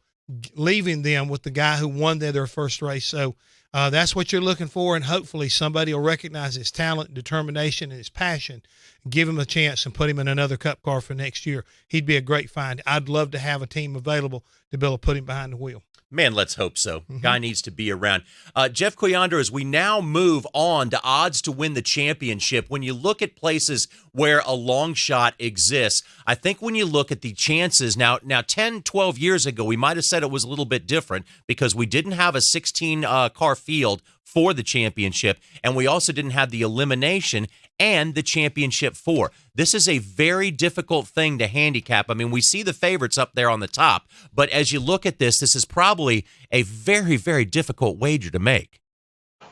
leaving them with the guy who won their first race. So that's what you're looking for, and hopefully somebody will recognize his talent, determination, and his passion, give him a chance and put him in another Cup car for next year. He'd be a great find. I'd love to have a team available to be able to put him behind the wheel. Man, let's hope so. Guy needs to be around. Jeff Coyandro, as we now move on to odds to win the championship, when you look at places where a long shot exists, I think when you look at the chances, now 10, 12 years ago, we might have said it was a little bit different because we didn't have a 16-car field for the championship, and we also didn't have the elimination and the championship 4. This is a very difficult thing to handicap. I mean, we see the favorites up there on the top, but as you look at this is probably a very, very difficult wager to make.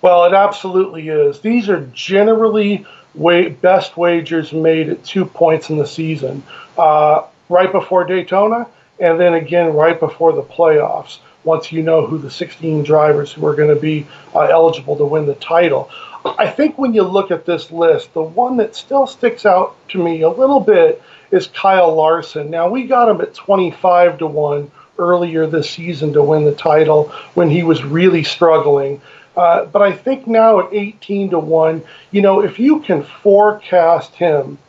Well, it absolutely is. These are generally best wagers made at 2 points in the season, right before Daytona, and then again right before the playoffs, once you know who the 16 drivers who are going to be eligible to win the title. I think when you look at this list, the one that still sticks out to me a little bit is Kyle Larson. Now, we got him at 25-1 earlier this season to win the title when he was really struggling. But I think now at 18-1, if you can forecast him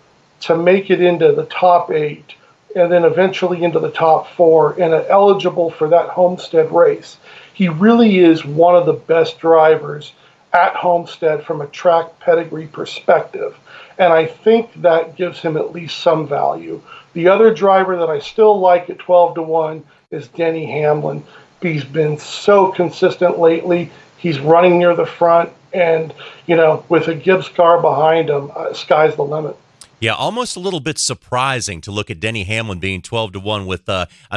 to make it into the top 8 and then eventually into the top 4 and eligible for that Homestead race, he really is one of the best drivers at Homestead from a track pedigree perspective. And I think that gives him at least some value. The other driver that I still like at 12-1 is Denny Hamlin. He's been so consistent lately. He's running near the front, and, with a Gibbs car behind him, sky's the limit. Yeah, almost a little bit surprising to look at Denny Hamlin being 12-1 with,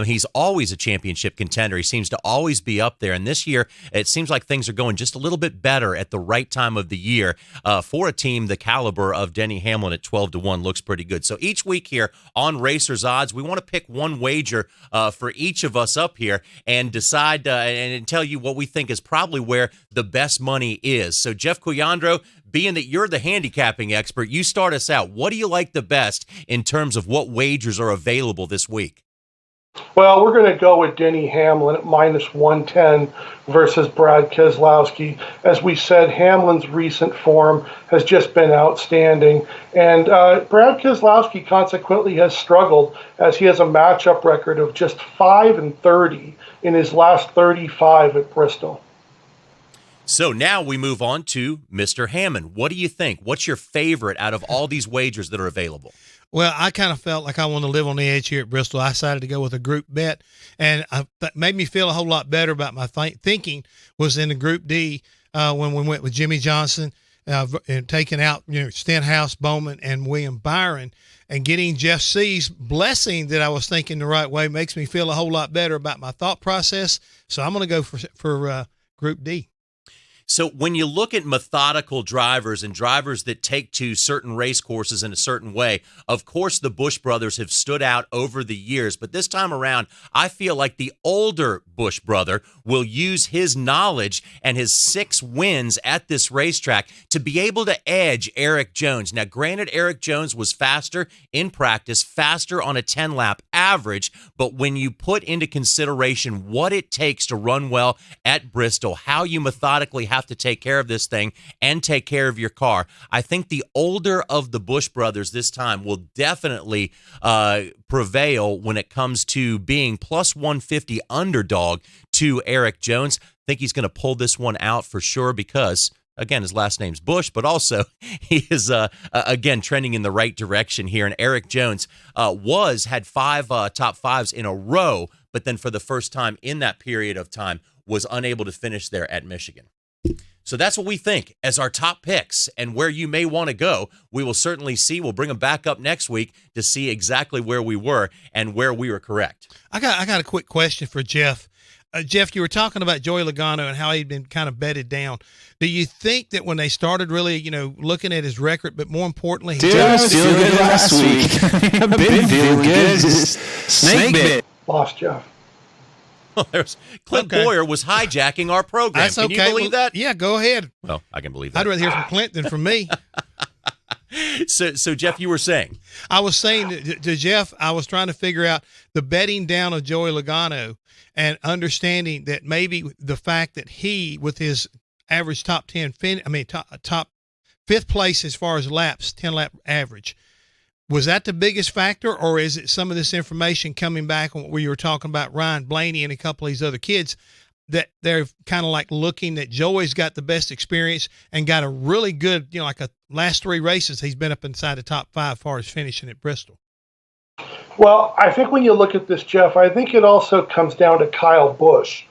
he's always a championship contender. He seems to always be up there. And this year, it seems like things are going just a little bit better at the right time of the year. For a team the caliber of Denny Hamlin at 12-1 looks pretty good. So each week here on Racers Odds, we want to pick one wager for each of us up here and decide and tell you what we think is probably where the best money is. So Jeff Coyandro, being that you're the handicapping expert, you start us out. What do you like the best in terms of what wagers are available this week? Well, we're going to go with Denny Hamlin at -110 versus Brad Keselowski. As we said, Hamlin's recent form has just been outstanding. And Brad Keselowski consequently has struggled, as he has a matchup record of just 5-30 in his last 35 at Bristol. So now we move on to Mr. Hammond. What do you think? What's your favorite out of all these wagers that are available? Well, I kind of felt like I wanted to live on the edge here at Bristol. I decided to go with a group bet, and that made me feel a whole lot better about my thinking was in the Group D when we went with Jimmy Johnson and taking out Stenhouse, Bowman, and William Byron, and getting Jeff C's blessing that I was thinking the right way makes me feel a whole lot better about my thought process. So I'm going to go for Group D. So when you look at methodical drivers and drivers that take to certain race courses in a certain way, of course the Busch brothers have stood out over the years. But this time around, I feel like the older Busch brother will use his knowledge and his 6 wins at this racetrack to be able to edge Eric Jones. Now, granted, Eric Jones was faster in practice, faster on a 10-lap average, but when you put into consideration what it takes to run well at Bristol, how you methodically have to take care of this thing and take care of your car, I think the older of the Busch brothers this time will definitely prevail when it comes to being plus 150 underdog to Eric Jones. I think he's going to pull this one out for sure because, again, his last name's Busch, but also he is, again, trending in the right direction here. And Eric Jones had 5 top 5s in a row, but then for the first time in that period of time was unable to finish there at Michigan. So that's what we think as our top picks and where you may want to go. We will certainly see. We'll bring them back up next week to see exactly where we were and where we were correct. I got a quick question for Jeff. Jeff, you were talking about Joey Logano and how he'd been kind of bedded down. Do you think that when they started really, looking at his record, but more importantly, just feel good last week. I've been feeling good. Just snake bit. Lost Jeff. Clint Boyer was hijacking our program. That's okay. Can you believe that? Yeah, go ahead. Well, I can believe that. I'd rather hear from Clint than from me. So Jeff, you were saying? I was saying to Jeff, I was trying to figure out the betting down of Joey Logano and understanding that maybe the fact that he, with his average top 10, top 5th place as far as laps, 10-lap average, was that the biggest factor, or is it some of this information coming back on what we were talking about, Ryan Blaney and a couple of these other kids, that they're kind of like looking that Joey's got the best experience and got a really good, like a last 3 races, he's been up inside the top 5 as far as finishing at Bristol? Well, I think when you look at this, Jeff, I think it also comes down to Kyle Busch.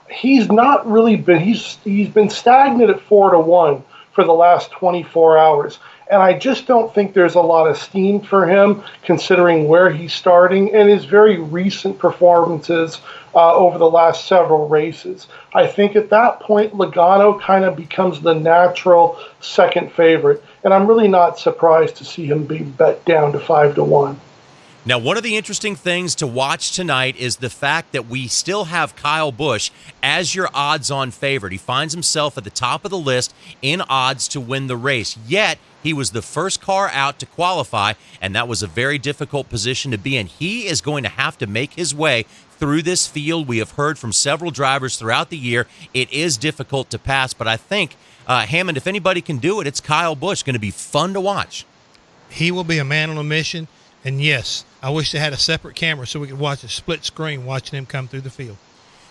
He's not really been, he's been stagnant at 4-1 for the last 24 hours. And I just don't think there's a lot of steam for him, considering where he's starting and his very recent performances over the last several races. I think at that point, Logano kind of becomes the natural second favorite. And I'm really not surprised to see him be bet down to 5-1. Now, one of the interesting things to watch tonight is the fact that we still have Kyle Busch as your odds-on favorite. He finds himself at the top of the list in odds to win the race, yet he was the first car out to qualify, and that was a very difficult position to be in. He is going to have to make his way through this field. We have heard from several drivers throughout the year. It is difficult to pass, but I think, Hammond, if anybody can do it, it's Kyle Busch. Going to be fun to watch. He will be a man on a mission, and yes, I wish they had a separate camera so we could watch a split screen watching him come through the field.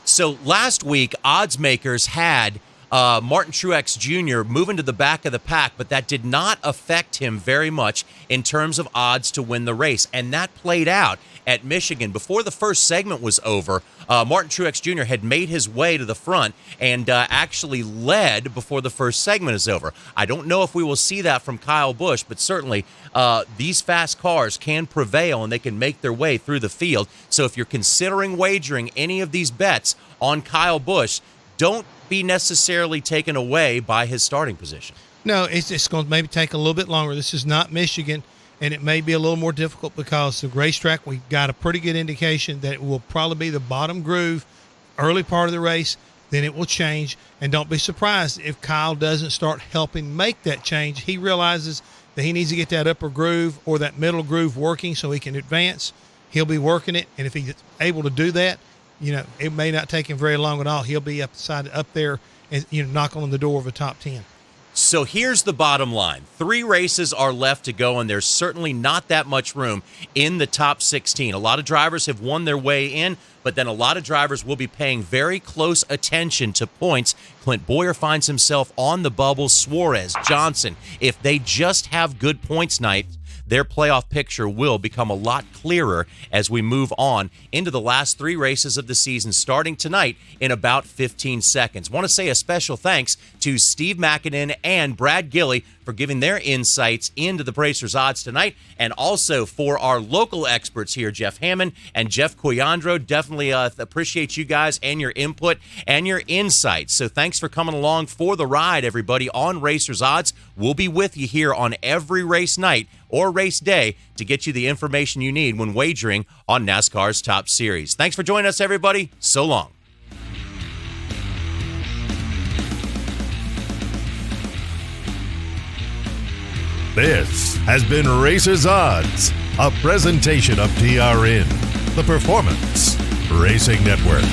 So last week, odds makers had Martin Truex Jr. moving to the back of the pack, but that did not affect him very much in terms of odds to win the race. And that played out at Michigan. Before the first segment was over, Martin Truex Jr. had made his way to the front and actually led before the first segment is over. I don't know if we will see that from Kyle Busch, but certainly these fast cars can prevail and they can make their way through the field. So if you're considering wagering any of these bets on Kyle Busch, don't be necessarily taken away by his starting position. No, it's going to maybe take a little bit longer. This is not Michigan, and it may be a little more difficult because the racetrack, we've got a pretty good indication that it will probably be the bottom groove, early part of the race, then it will change. And don't be surprised if Kyle doesn't start helping make that change. He realizes that he needs to get that upper groove or that middle groove working so he can advance. He'll be working it, and if he's able to do that, it may not take him very long at all. He'll be up there and knocking on the door of a top 10. So here's the bottom line. 3 races are left to go, and there's certainly not that much room in the top 16. A lot of drivers have won their way in, but then a lot of drivers will be paying very close attention to points. Clint Boyer finds himself on the bubble. Suarez, Johnson, if they just have good points night, their playoff picture will become a lot clearer as we move on into the last 3 races of the season, starting tonight in about 15 seconds. Want to say a special thanks to Steve Makinen and Brad Gilley for giving their insights into the Racers odds tonight, and also for our local experts here, Jeff Hammond and Jeff Coyandro. Definitely appreciate you guys and your input and your insights. So thanks for coming along for the ride, everybody, on Racers Odds. We'll be with you here on every race night or race day to get you the information you need when wagering on NASCAR's Top Series. Thanks for joining us, everybody. So long. This has been Racers Odds, a presentation of PRN, the Performance Racing Network.